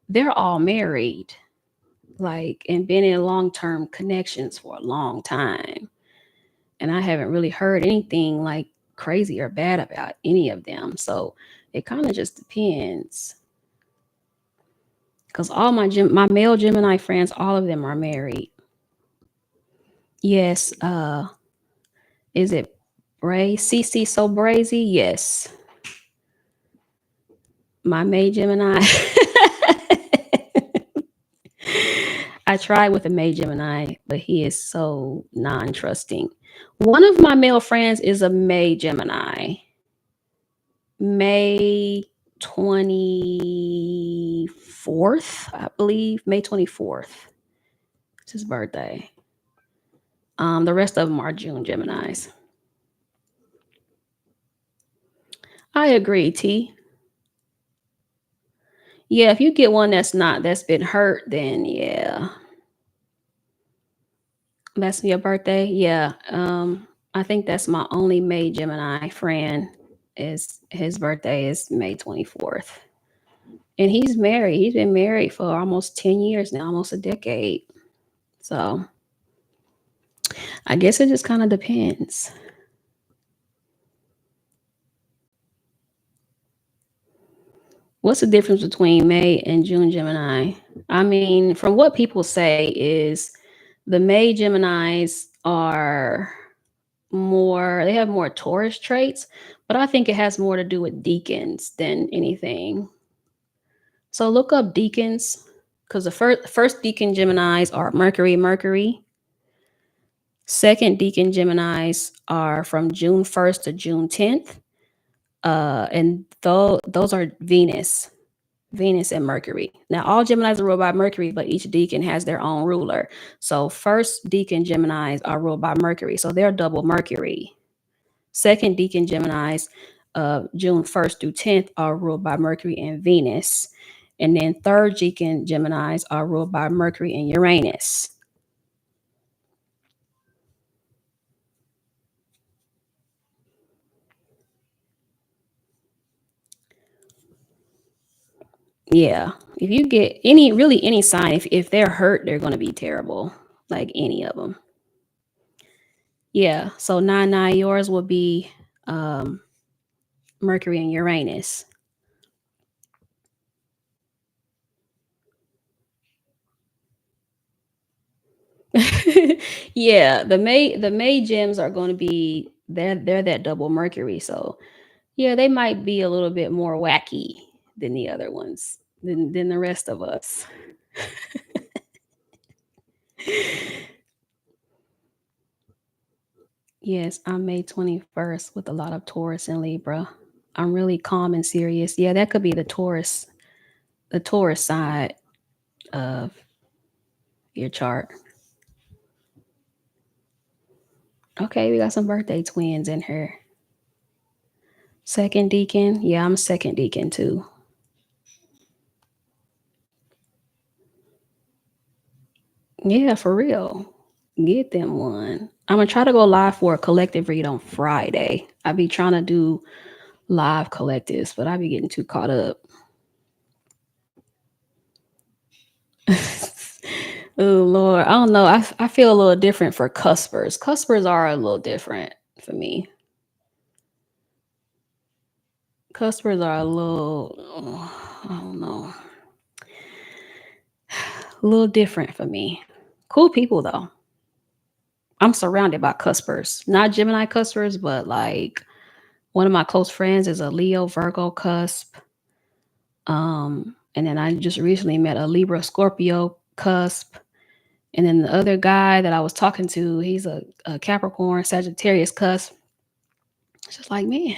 they're all married, like, and been in long term connections for a long time. And I haven't really heard anything like crazy or bad about any of them. So it kind of just depends. Because all my male Gemini friends, all of them are married. Yes, Is it Bray? CC so brazy? Yes. My May Gemini. I tried with a May Gemini, but he is so non trusting. One of my male friends is a May Gemini. May 24th, I believe. May 24th. It's his birthday. The rest of them are June Geminis. I agree, T. Yeah, if you get one that's been hurt, then yeah. That's your birthday? Yeah. I think that's my only May Gemini friend is his birthday is May 24th. And he's married. He's been married for almost 10 years now, almost a decade. So I guess it just kind of depends. What's the difference between May and June Gemini? I mean, from what people say is the May Geminis are more they have more Taurus traits, but I think it has more to do with deacons than anything. So look up deacons because the first deacon Geminis are Mercury, Mercury. Second deacon Geminis are from June 1st to June 10th. And those are Venus. Venus and Mercury. Now, all Geminis are ruled by Mercury, but each deacon has their own ruler. So, first deacon Geminis are ruled by Mercury. So, they're double Mercury. Second deacon Geminis, June 1st through 10th, are ruled by Mercury and Venus. And then third deacon Geminis are ruled by Mercury and Uranus. Yeah. If you get really any sign, if they're hurt, they're going to be terrible. Like any of them. Yeah. So, 9 9, yours will be um, Mercury and Uranus. Yeah, the May gems are going to be they're that double Mercury, so yeah, they might be a little bit more wacky than the other ones than the rest of us. Yes, I'm May 21st with a lot of Taurus and Libra. I'm really calm and serious. Yeah, that could be the Taurus side of your chart. Okay, we got some birthday twins in here. Second deacon. Yeah, I'm a second deacon too. Yeah, for real. Get them one. I'm gonna try to go live for a collective read on Friday. I be trying to do live collectives, but I be getting too caught up. Oh Lord, I don't know. I feel a little different for cuspers. Cuspers are a little different for me. Cuspers are a little, I don't know, a little different for me. Cool people though. I'm surrounded by cuspers, not Gemini cuspers, but like one of my close friends is a Leo Virgo cusp. And then I just recently met a Libra Scorpio cusp. And then the other guy that I was talking to, he's a Capricorn Sagittarius cusp. It's just like, man,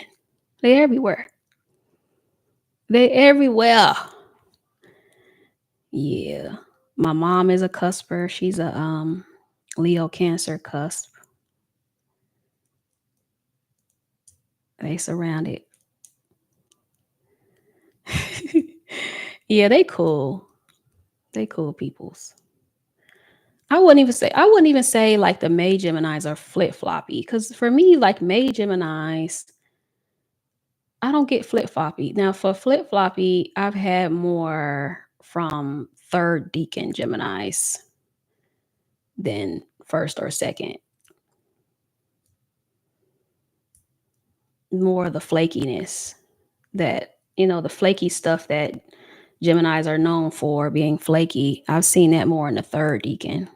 they everywhere. They everywhere. Yeah. My mom is a cusper. She's a Leo Cancer cusp. They surrounded. Yeah, they cool. They cool peoples. I wouldn't even say like the May Geminis are flip floppy because for me, like May Geminis, I don't get flip floppy. Now for flip floppy, I've had more from third deacon Geminis than first or second. More of the flakiness that the flaky stuff that Geminis are known for being flaky. I've seen that more in the third deacon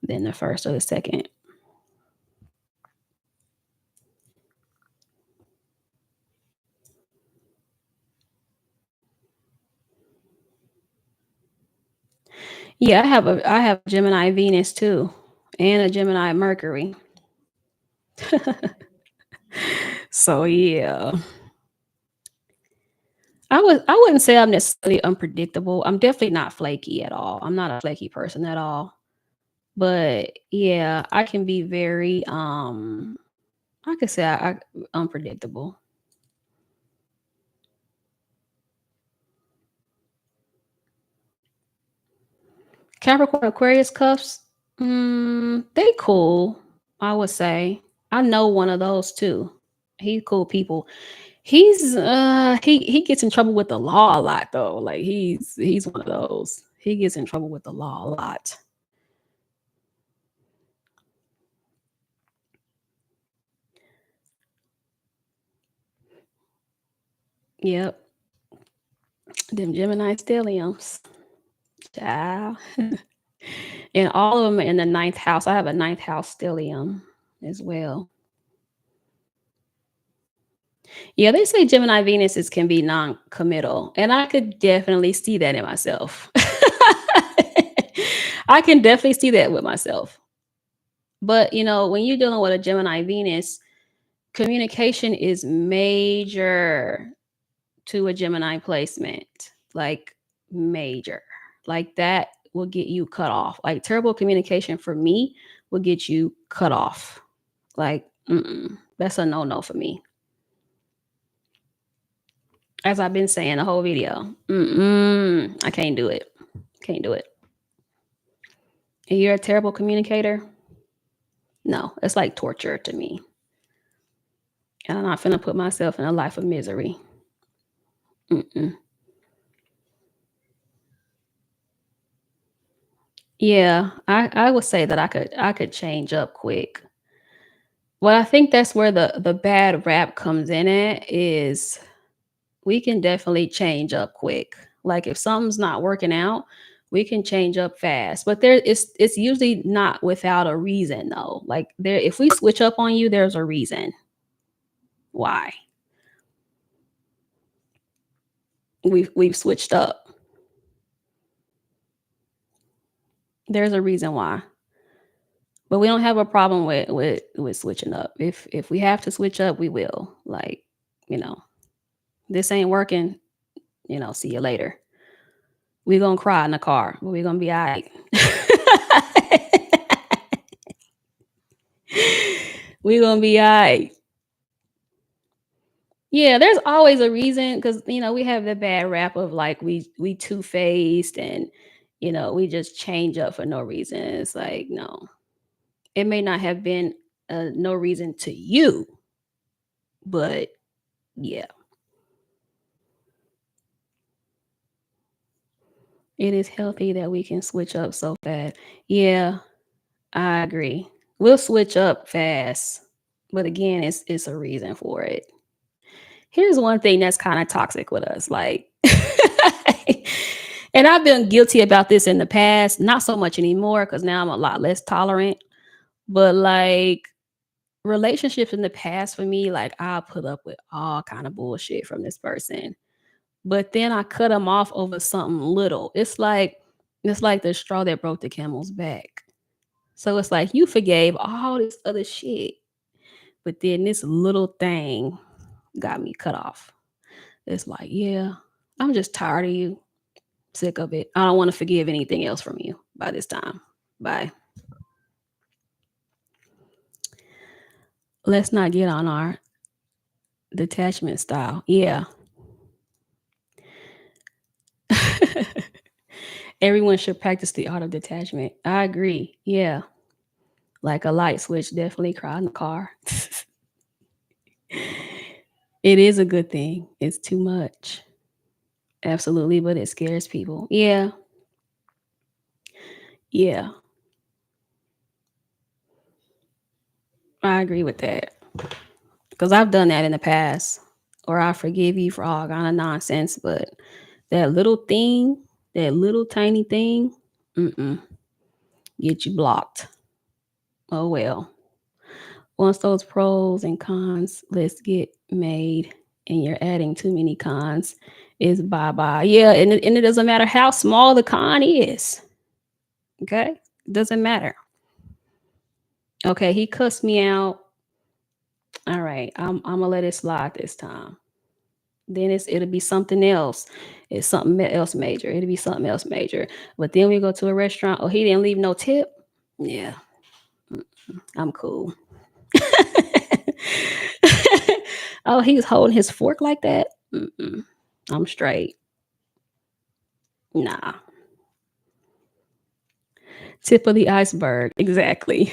than the first or the second. Yeah, I have Gemini Venus too, and a Gemini Mercury. So yeah, I wouldn't say I'm necessarily unpredictable. I'm definitely not flaky at all. I'm not a flaky person at all. But yeah, I can be very I could say I unpredictable. Capricorn Aquarius cuffs, they cool. I would say I know one of those too. He's cool people. He gets in trouble with the law a lot though. Like he's one of those. He gets in trouble with the law a lot. Yep. Them Gemini stelliums. Child. And all of them are in the ninth house. I have a ninth house stellium as well. Yeah, they say Gemini Venuses can be non-committal, and I could definitely see that in myself. I can definitely see that with myself. But when you're dealing with a Gemini Venus, communication is major to a Gemini placement. Like major. Like that will get you cut off. Like terrible communication for me will get you cut off. Like, that's a no-no for me. As I've been saying the whole video. I can't do it. Can't do it. And you're a terrible communicator? No, it's like torture to me. And I'm not finna put myself in a life of misery. Mm-mm. Yeah, I would say that I could change up quick. Well, I think that's where the bad rap comes in at is we can definitely change up quick. Like if something's not working out, we can change up fast. But it's usually not without a reason though. Like there if we switch up on you, there's a reason why we've switched up. There's a reason why. But we don't have a problem with switching up. If we have to switch up, we will. Like, you know, this ain't working, see you later. We gonna cry in the car, but we gonna be all right. We gonna be all right. Yeah, there's always a reason because we have the bad rap of like we two faced and we just change up for no reason. It's like no, it may not have been no reason to you, but yeah, it is healthy that we can switch up so fast. Yeah, I agree. We'll switch up fast, but again, it's a reason for it. Here's one thing that's kind of toxic with us, like, and I've been guilty about this in the past, not so much anymore because now I'm a lot less tolerant. But like relationships in the past for me, like I put up with all kind of bullshit from this person, but then I cut them off over something little. It's like the straw that broke the camel's back. So it's like you forgave all this other shit, but then this little thing got me cut off. It's like, yeah, I'm just tired of you, sick of it. I don't want to forgive anything else from you by this time. Bye. Let's not get on our detachment style. Yeah. Everyone should practice the art of detachment. I agree. Yeah. Like a light switch, definitely cry in the car. It is a good thing. It's too much. Absolutely, but it scares people. Yeah. Yeah. I agree with that. Because I've done that in the past. Or I forgive you for all kind of nonsense, but that little thing, that little tiny thing, mm-mm, get you blocked. Oh well. Once those pros and cons lists get made and you're adding too many cons, is bye bye. Yeah, and it doesn't matter how small the con is. Okay? Doesn't matter. Okay, he cussed me out. All right, I'm gonna let it slide this time. Then it'll be something else. It's something else major. It'll be something else major. But then we go to a restaurant. Oh, he didn't leave no tip. Yeah, I'm cool. Oh, he was holding his fork like that. Mm-mm. I'm straight. Nah. Tip of the iceberg. Exactly.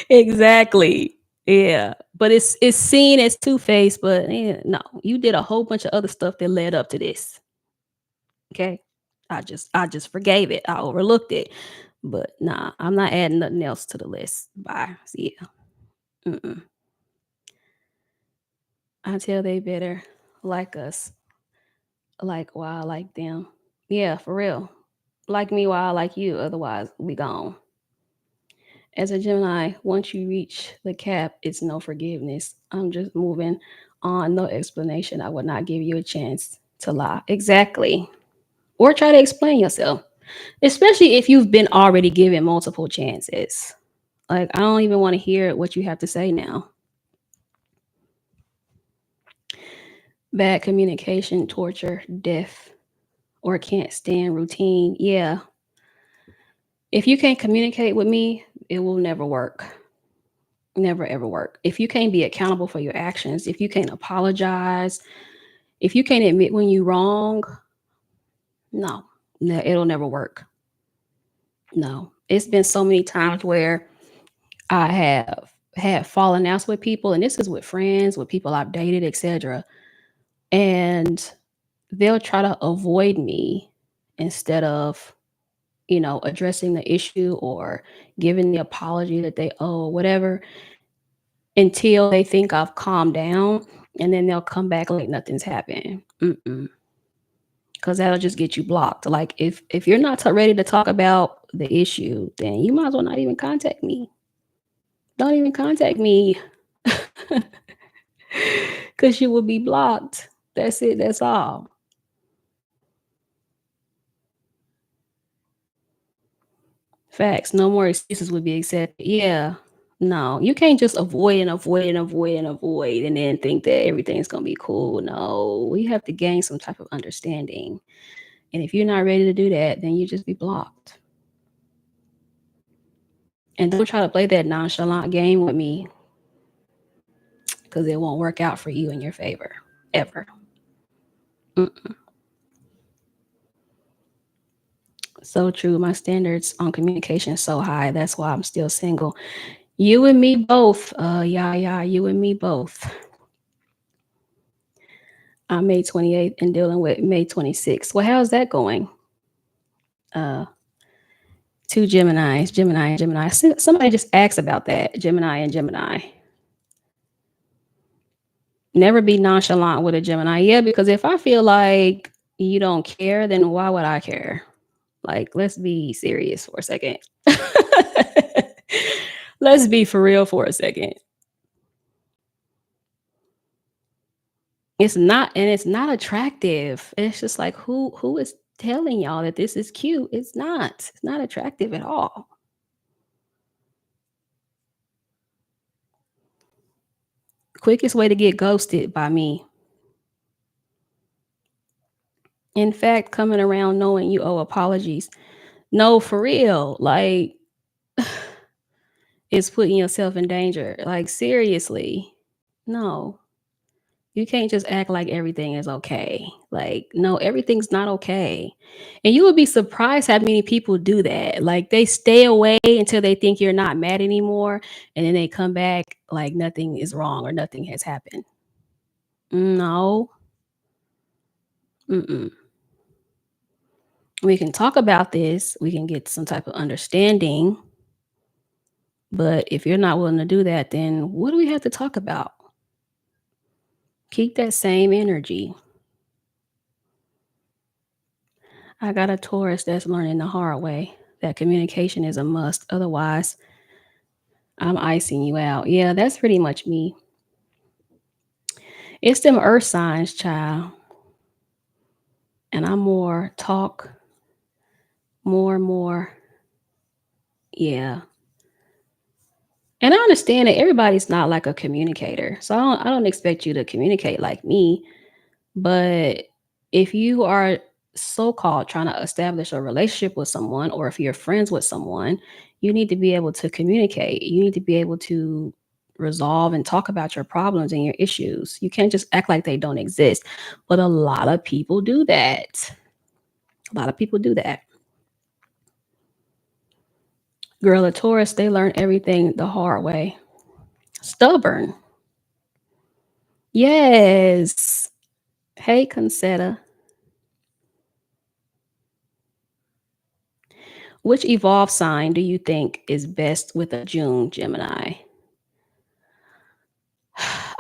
Exactly. Yeah. But it's seen as two faced, but no, you did a whole bunch of other stuff that led up to this. Okay. I just forgave it. I overlooked it. But nah, I'm not adding nothing else to the list. Bye. See ya. Mm-mm. Until they better like us, like why I like them. Yeah, for real. Like me while I like you. Otherwise, we gone. As a Gemini, once you reach the cap, it's no forgiveness. I'm just moving on. No explanation. I would not give you a chance to lie. Exactly. Or try to explain yourself, especially if you've been already given multiple chances. Like, I don't even want to hear what you have to say now. Bad communication, torture, death, or can't stand routine. Yeah. If you can't communicate with me, it will never work. Never ever work. If you can't be accountable for your actions, if you can't apologize, if you can't admit when you're wrong, no, it'll never work. No. It's been so many times where I have had fallen outs with people, and this is with friends, with people I've dated, etc. And they'll try to avoid me instead of, addressing the issue or giving the apology that they owe, whatever, until they think I've calmed down, and then they'll come back like nothing's happened. Mm-mm. Because that'll just get you blocked. Like if you're not ready to talk about the issue, then you might as well not even contact me. Don't even contact me, because you will be blocked. That's it. That's all. Facts. No more excuses would be accepted. Yeah. No, you can't just avoid and avoid and avoid and avoid and then think that everything's gonna be cool. No, we have to gain some type of understanding. And if you're not ready to do that, then you just be blocked. And don't try to play that nonchalant game with me, because it won't work out for you in your favor ever. Mm. So true. My standards on communication is so high. That's why I'm still single. You and me both. Yeah, yeah. You and me both. I'm May 28th and dealing with May 26th. Well, how's that going? Uh, two Geminis, Gemini and Gemini. Somebody just asked about that. Gemini and Gemini. Never be nonchalant with a Gemini. Yeah, because if I feel like you don't care, then why would I care? Like, let's be serious for a second. Let's be for real for a second. It's not attractive. It's just like who is telling y'all that this is cute? It's not. It's not attractive at all. Quickest way to get ghosted by me. In fact, coming around knowing you owe apologies. No, for real. Like, it's putting yourself in danger. Like, seriously. No. You can't just act like everything is okay. Like, no, everything's not okay. And you would be surprised how many people do that. Like, they stay away until they think you're not mad anymore, and then they come back like nothing is wrong or nothing has happened. No. Mm-mm. We can talk about this. We can get some type of understanding. But if you're not willing to do that, then what do we have to talk about? Keep that same energy. I got a Taurus that's learning the hard way that communication is a must. Otherwise, I'm icing you out. Yeah, that's pretty much me. It's them earth signs, child. And I'm more talk, more. Yeah. And I understand that everybody's not like a communicator. So I don't expect you to communicate like me. But if you are so-called trying to establish a relationship with someone, or if you're friends with someone, you need to be able to communicate. You need to be able to resolve and talk about your problems and your issues. You can't just act like they don't exist. But a lot of people do that. A lot of people do that. Girl, a Taurus, they learn everything the hard way. Stubborn. Yes. Hey, Concetta. Which evolved sign do you think is best with a June Gemini?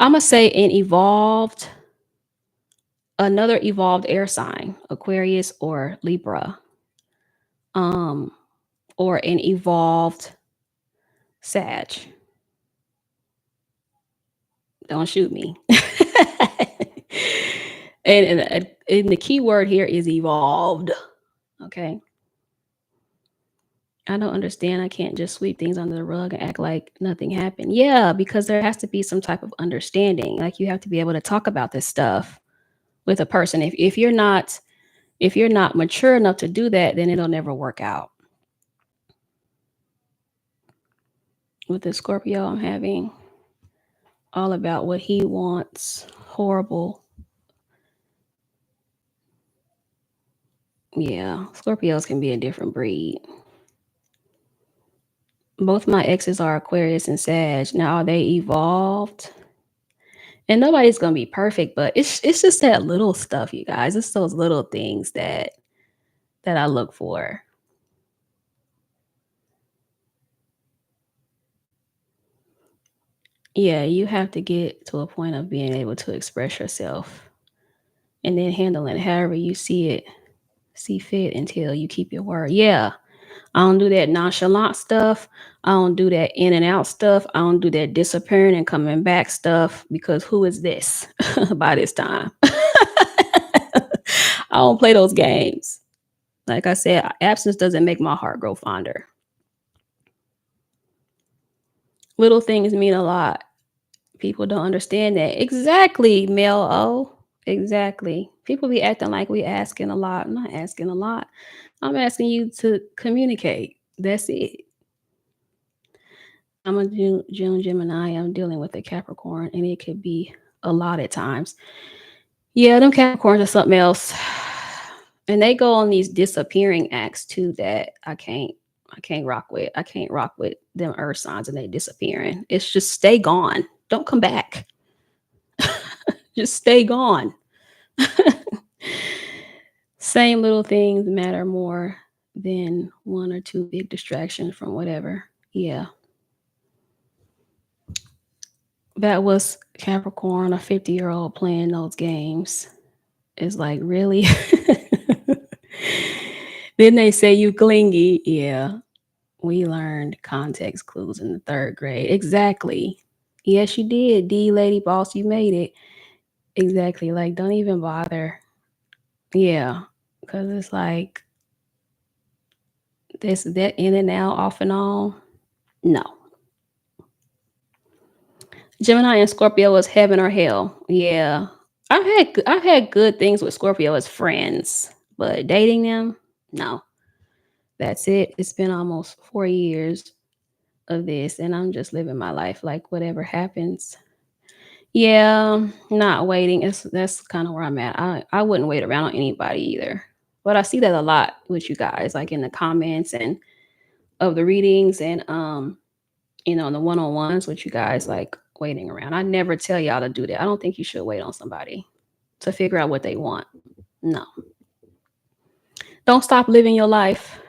I'm gonna say another evolved air sign, Aquarius or Libra, um, or an evolved Sag. Don't shoot me. And the key word here is evolved. Okay. I don't understand. I can't just sweep things under the rug and act like nothing happened. Yeah, because there has to be some type of understanding. Like you have to be able to talk about this stuff with a person. If you're not mature enough to do that, then it'll never work out. With the Scorpio, I'm having all about what he wants. Horrible. Yeah, Scorpios can be a different breed. Both my exes are Aquarius and Sag. Now, are they evolved? And nobody's gonna be perfect, but it's just that little stuff, you guys. It's those little things that I look for. Yeah, you have to get to a point of being able to express yourself and then handle it however you see fit until you keep your word. Yeah. I don't do that nonchalant stuff. I don't do that in and out stuff. I don't do that disappearing and coming back stuff because who is this by this time? I don't play those games. Like I said, absence doesn't make my heart grow fonder. Little things mean a lot. People don't understand that. Exactly, Mel O. Exactly. People be acting like we asking a lot. I'm not asking a lot. I'm asking you to communicate. That's it. I'm a June Gemini. I'm dealing with a Capricorn, and it could be a lot at times. Yeah, them Capricorns are something else, and they go on these disappearing acts too that I can't rock with. I can't rock with them Earth signs and they disappearing. It's just stay gone. Don't come back. Just stay gone. Same little things matter more than one or two big distractions from whatever. Yeah. That was Capricorn, a 50-year-old playing those games. It's like, really? Then they say you clingy. Yeah, we learned context clues in the third grade. Exactly. Yes, you did. D lady boss, you made it. Exactly. Like, don't even bother. Yeah. Because it's like this, that in and out, off and on. No. Gemini and Scorpio is heaven or hell. Yeah. I've had good things with Scorpio as friends, but dating them, no. That's it. It's been almost 4 years of this, and I'm just living my life like whatever happens. Yeah, not waiting. That's kind of where I'm at. I wouldn't wait around on anybody either. But I see that a lot with you guys, like in the comments and of the readings and in the one-on-ones with you guys, like waiting around. I never tell y'all to do that. I don't think you should wait on somebody to figure out what they want. No. Don't stop living your life.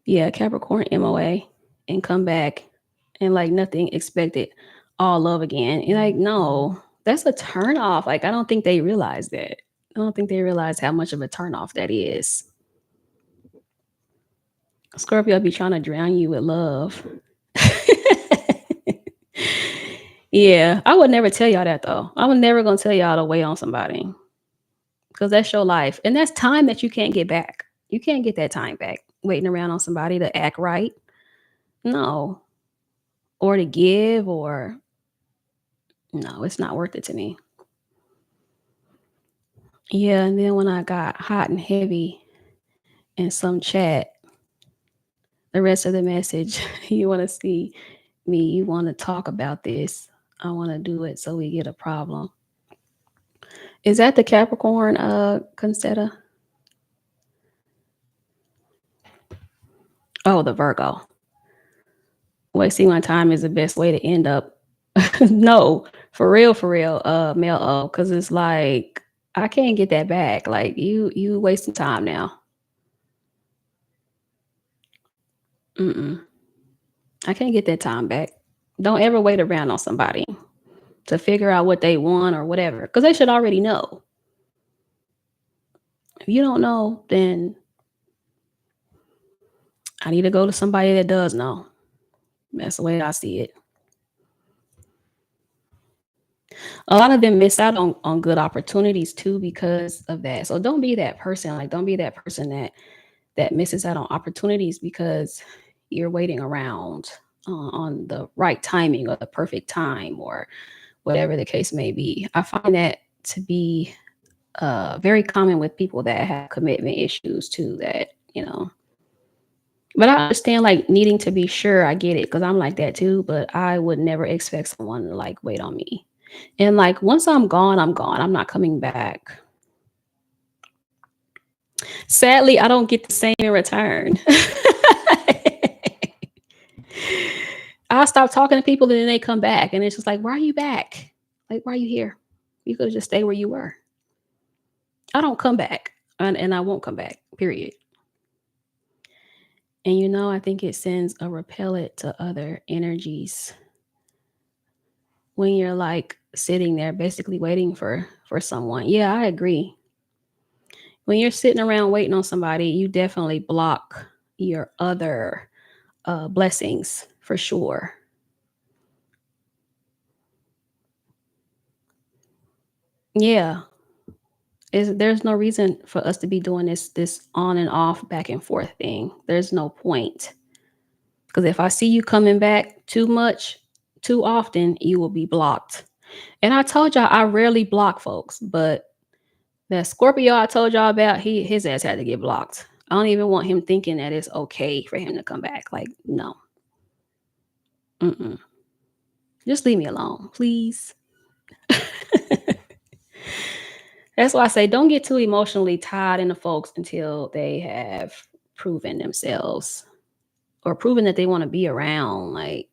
Yeah, Capricorn MOA and come back and like nothing expected all love again. And like, no, that's a turn off. Like, I don't think they realize that. I don't think they realize how much of a turn off that is. Scorpio be trying to drown you with love. Yeah, I would never tell y'all that though. I was never gonna tell y'all to wait on somebody. because that's your life. And that's time that you can't get back. You can't get that time back waiting around on somebody to act right. No. Or to give, or no, it's not worth it to me. Yeah. And then when I got hot and heavy in some chat, the rest of the message, you want to see me, you want to talk about this. I want to do it so we get a problem. Is that the Capricorn, Concetta? Oh, the Virgo. Wasting my time is the best way to end up. No, for real, Mel O, because it's like I can't get that back. Like you wasting time now. Mm-mm. I can't get that time back. Don't ever wait around on somebody to figure out what they want or whatever, because they should already know. If you don't know, then I need to go to somebody that does know. That's the way I see it. A lot of them miss out on good opportunities too because of that. So don't be that person. Like don't be that person that misses out on opportunities because you're waiting around on the right timing or the perfect time or whatever the case may be. I find that to be very common with people that have commitment issues too. That but I understand like needing to be sure. I get it because I'm like that too. But I would never expect someone to like wait on me. And like once I'm gone, I'm gone. I'm not coming back. Sadly, I don't get the same in return. I stop talking to people and then they come back and it's just like, why are you back? Like, why are you here? You could have just stayed where you were. I don't come back and I won't come back, period. And I think it sends a repellent to other energies when you're like sitting there basically waiting for someone. Yeah, I agree. When you're sitting around waiting on somebody, you definitely block your other blessings for sure. Yeah, there's no reason for us to be doing this on and off back and forth thing. There's no point because if I see you coming back too much, too often, you will be blocked. And I told y'all I rarely block folks, but that Scorpio I told y'all about, his ass had to get blocked. I don't even want him thinking that it's okay for him to come back. Like, no, mm-mm. Just leave me alone, please. That's why I say don't get too emotionally tied into folks until they have proven themselves or proven that they want to be around. Like,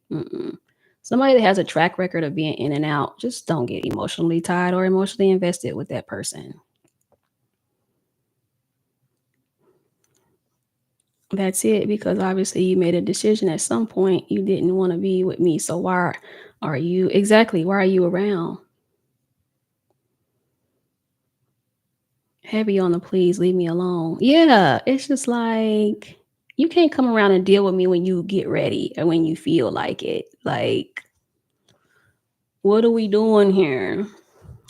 somebody that has a track record of being in and out, just don't get emotionally tied or emotionally invested with that person. That's it, because obviously you made a decision at some point you didn't want to be with me. So why are you exactly? Why are you around? Heavy on the please leave me alone. Yeah, it's just like you can't come around and deal with me when you get ready and when you feel like it. Like, what are we doing here?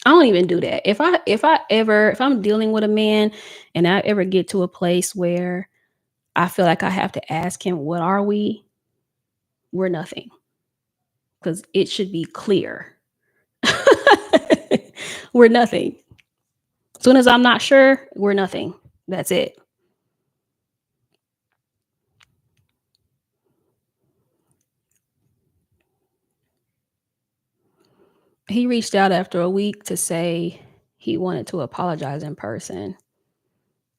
I don't even do that. If I'm dealing with a man and I ever get to a place where I feel like I have to ask him, what are we? We're nothing. Because it should be clear. We're nothing. As soon as I'm not sure, we're nothing. That's it. He reached out after a week to say he wanted to apologize in person.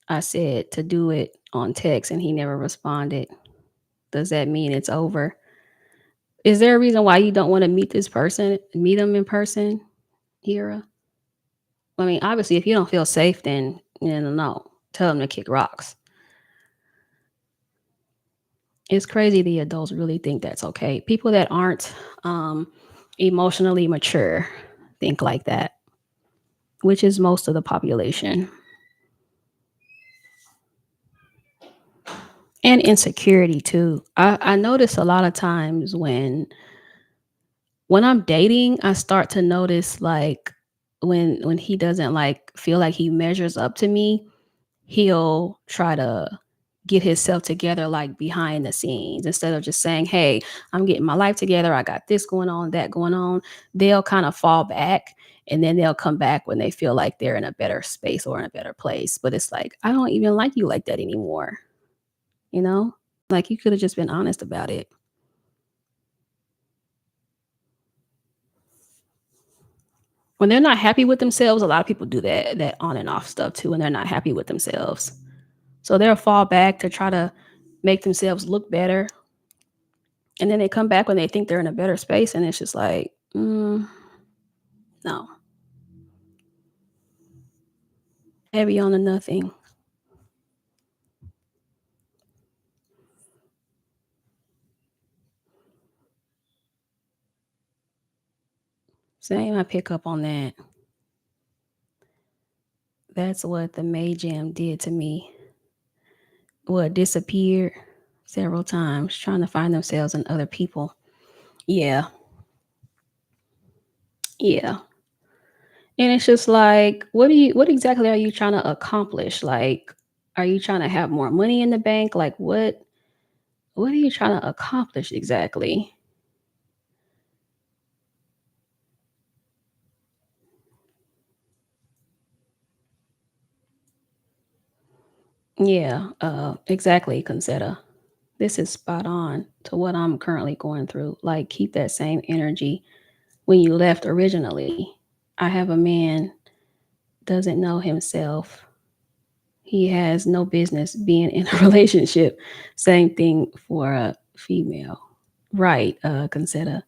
I said to do it on text and he never responded. Does that mean it's over? Is there a reason why you don't want to meet this person, meet them in person, Hira? I mean, obviously, if you don't feel safe, then no. Tell them to kick rocks. It's crazy the adults really think that's okay. People that aren't emotionally mature think like that, which is most of the population. And insecurity too. I notice a lot of times when I'm dating, I start to notice like when he doesn't like feel like he measures up to me, he'll try to get himself together like behind the scenes instead of just saying, "Hey, I'm getting my life together. I got this going on, that going on." They'll kind of fall back and then they'll come back when they feel like they're in a better space or in a better place. But it's like, I don't even like you like that anymore, you know? Like you could have just been honest about it. When they're not happy with themselves, a lot of people do that on and off stuff too, when they're not happy with themselves. So they'll fall back to try to make themselves look better. And then they come back when they think they're in a better space, and it's just like, no, heavy on the nothing. Same, I pick up on that. That's what the May Jam did to me. What disappeared several times, trying to find themselves in other people. Yeah, yeah. And it's just like, what exactly are you trying to accomplish? Like, are you trying to have more money in the bank? Like what are you trying to accomplish exactly? Yeah, exactly, Concetta. This is spot on to what I'm currently going through. Like, keep that same energy when you left originally. I have a man doesn't know himself. He has no business being in a relationship. Same thing for a female. Right, Concetta.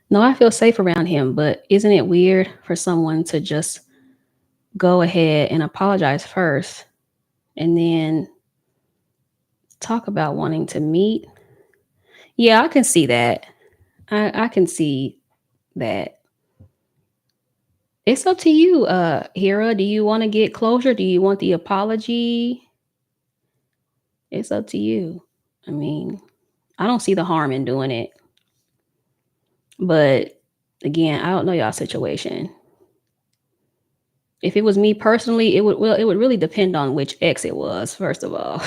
No, I feel safe around him, but isn't it weird for someone to just go ahead and apologize first and then talk about wanting to meet? Yeah, I can see that. I can see that. It's up to you, Hera. Do you want to get closure? Do you want the apology? It's up to you. I mean, I don't see the harm in doing it. But again, I don't know y'all situation. If it was me personally, it would really depend on which ex it was, first of all.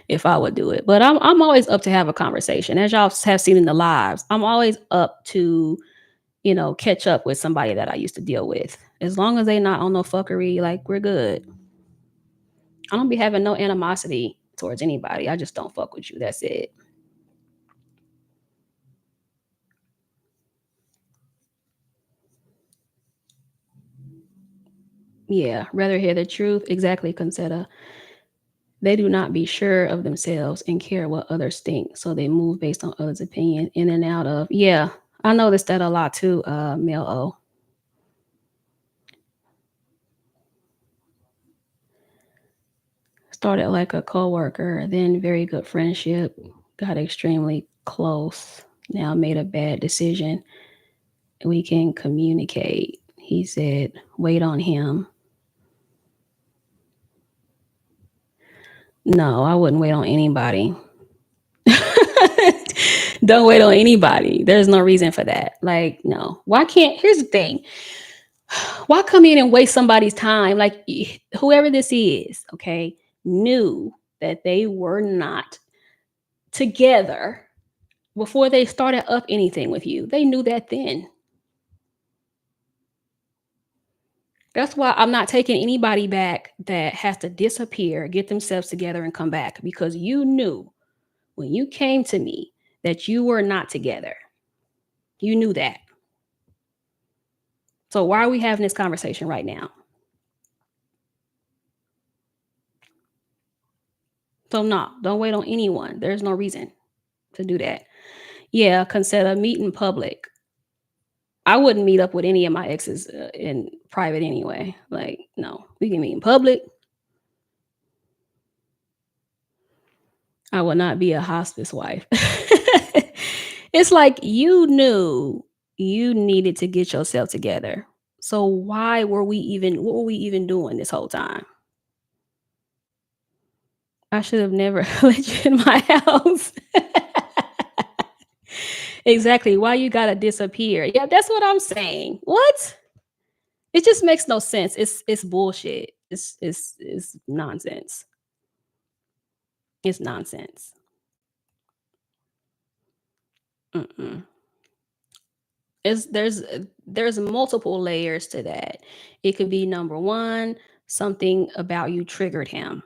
If I would do it. But I'm always up to have a conversation. As y'all have seen in the lives, I'm always up to, catch up with somebody that I used to deal with. As long as they not on no fuckery, like we're good. I don't be having no animosity towards anybody. I just don't fuck with you. That's it. Yeah, rather hear the truth. Exactly, Concetta. They do not be sure of themselves and care what others think, so they move based on others' opinion in and out of. Yeah, I noticed that a lot too, Mel O. Started like a coworker, then very good friendship, got extremely close. Now made a bad decision. We can communicate. He said, wait on him. No, I wouldn't wait on anybody. Don't wait on anybody. There's no reason for that. Like, no. Why can't, here's the thing. Why come in and waste somebody's time? Like, whoever this is, okay, knew that they were not together before they started up anything with you. They knew that then. That's why I'm not taking anybody back that has to disappear, get themselves together, and come back because you knew when you came to me that you were not together. You knew that. So why are we having this conversation right now? So no, don't wait on anyone. There's no reason to do that. Yeah, consider meet in public. I wouldn't meet up with any of my exes in private anyway. Like, no, we can meet in public. I will not be a hospice wife. It's like you knew you needed to get yourself together. So why were we even what were we even doing this whole time? I should have never let you in my house. Exactly. Why you gotta disappear? Yeah, that's what I'm saying. What? It just makes no sense. It's bullshit. It's nonsense. It's nonsense. Mm-mm. It's there's multiple layers to that. It could be number one, something about you triggered him.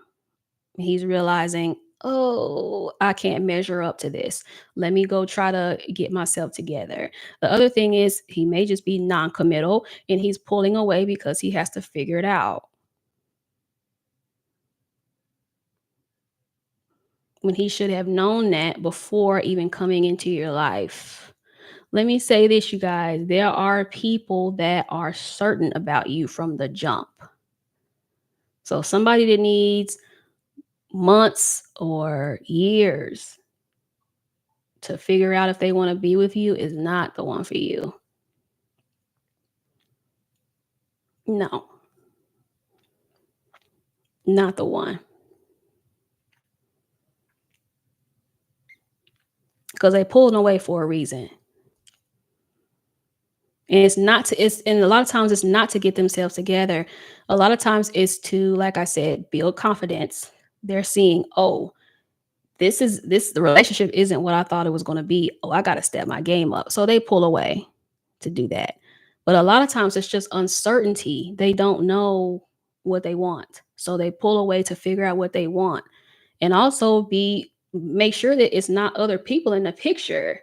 He's realizing, oh, I can't measure up to this. Let me go try to get myself together. The other thing is he may just be non-committal and he's pulling away because he has to figure it out. When he should have known that before even coming into your life. Let me say this, you guys. There are people that are certain about you from the jump. So somebody that needs months or years to figure out if they want to be with you is not the one for you. No, not the one. Because they pulling away for a reason. And it's not to it's and a lot of times it's not to get themselves together. A lot of times it's to, like I said, build confidence. They're seeing, oh, this the relationship isn't what I thought it was going to be. Oh, I got to step my game up. So they pull away to do that. But a lot of times it's just uncertainty. They don't know what they want. So they pull away to figure out what they want. And also be make sure that it's not other people in the picture,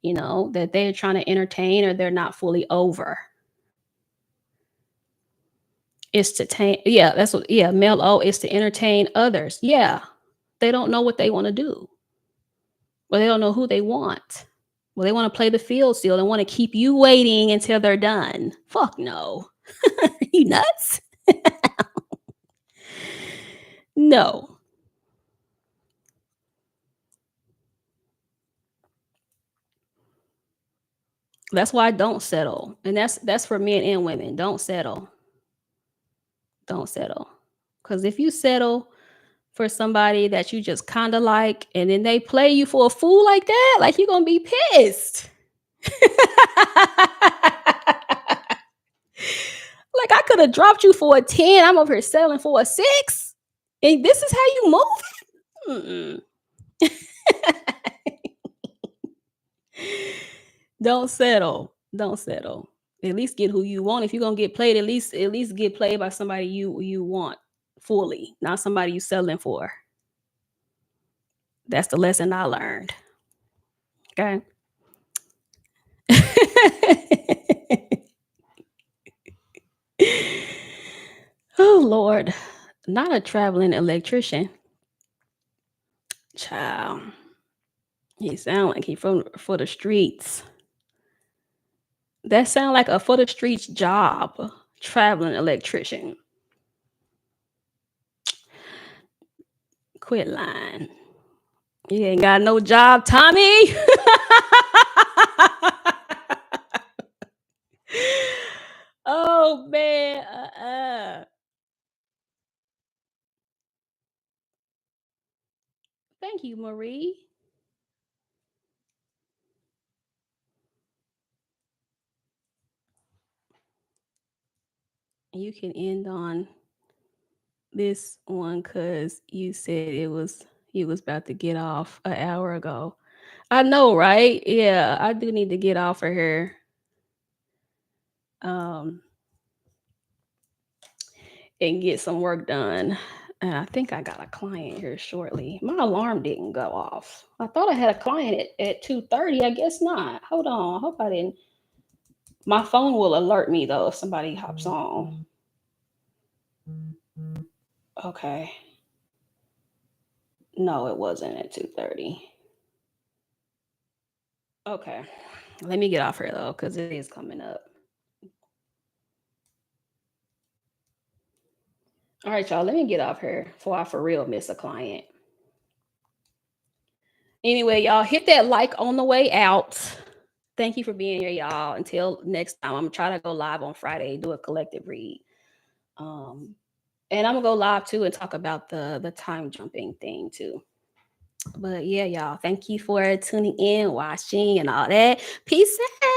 that they're trying to entertain or they're not fully over. It's to yeah, that's what male O is to entertain others. Yeah. They don't know what they want to do. Well, they don't know who they want. Well, they want to play the field still and want to keep you waiting until they're done. Fuck no. You nuts? No. That's why I don't settle. And that's for men and women. Don't settle. Don't settle. Cuz if you settle for somebody that you just kind of like and then they play you for a fool like that, like you're going to be pissed. Like I could have dropped you for a 10. I'm over here selling for a 6. And this is how you move? Don't settle. Don't settle. At least get who you want. If you're gonna get played, at least get played by somebody you want fully, not somebody you selling for. That's the lesson I learned. Okay. Oh Lord. Not a traveling electrician. Child. He sound like he from for the streets. That sound like a for the streets job. Traveling electrician. Quit lying. You ain't got no job, Tommy. Oh man. Thank you, Marie. You can end on this one because you said you was about to get off an hour ago. I know, right? Yeah, I do need to get off of here. Um, and get some work done. And I think I got a client here shortly. My alarm didn't go off. I thought I had a client at 2:30. I guess not. Hold on. I hope I didn't. My phone will alert me though if somebody hops on. Okay. No, it wasn't at 2:30. Okay. Let me get off here though, because it is coming up. All right, y'all. Let me get off here before I for real miss a client. Anyway, y'all hit that like on the way out. Thank you for being here, y'all. Until next time, I'm gonna try to go live on Friday, do a collective read. Um, and I'm gonna go live too and talk about the time jumping thing too. But yeah, y'all, thank you for tuning in, watching, and all that. Peace out.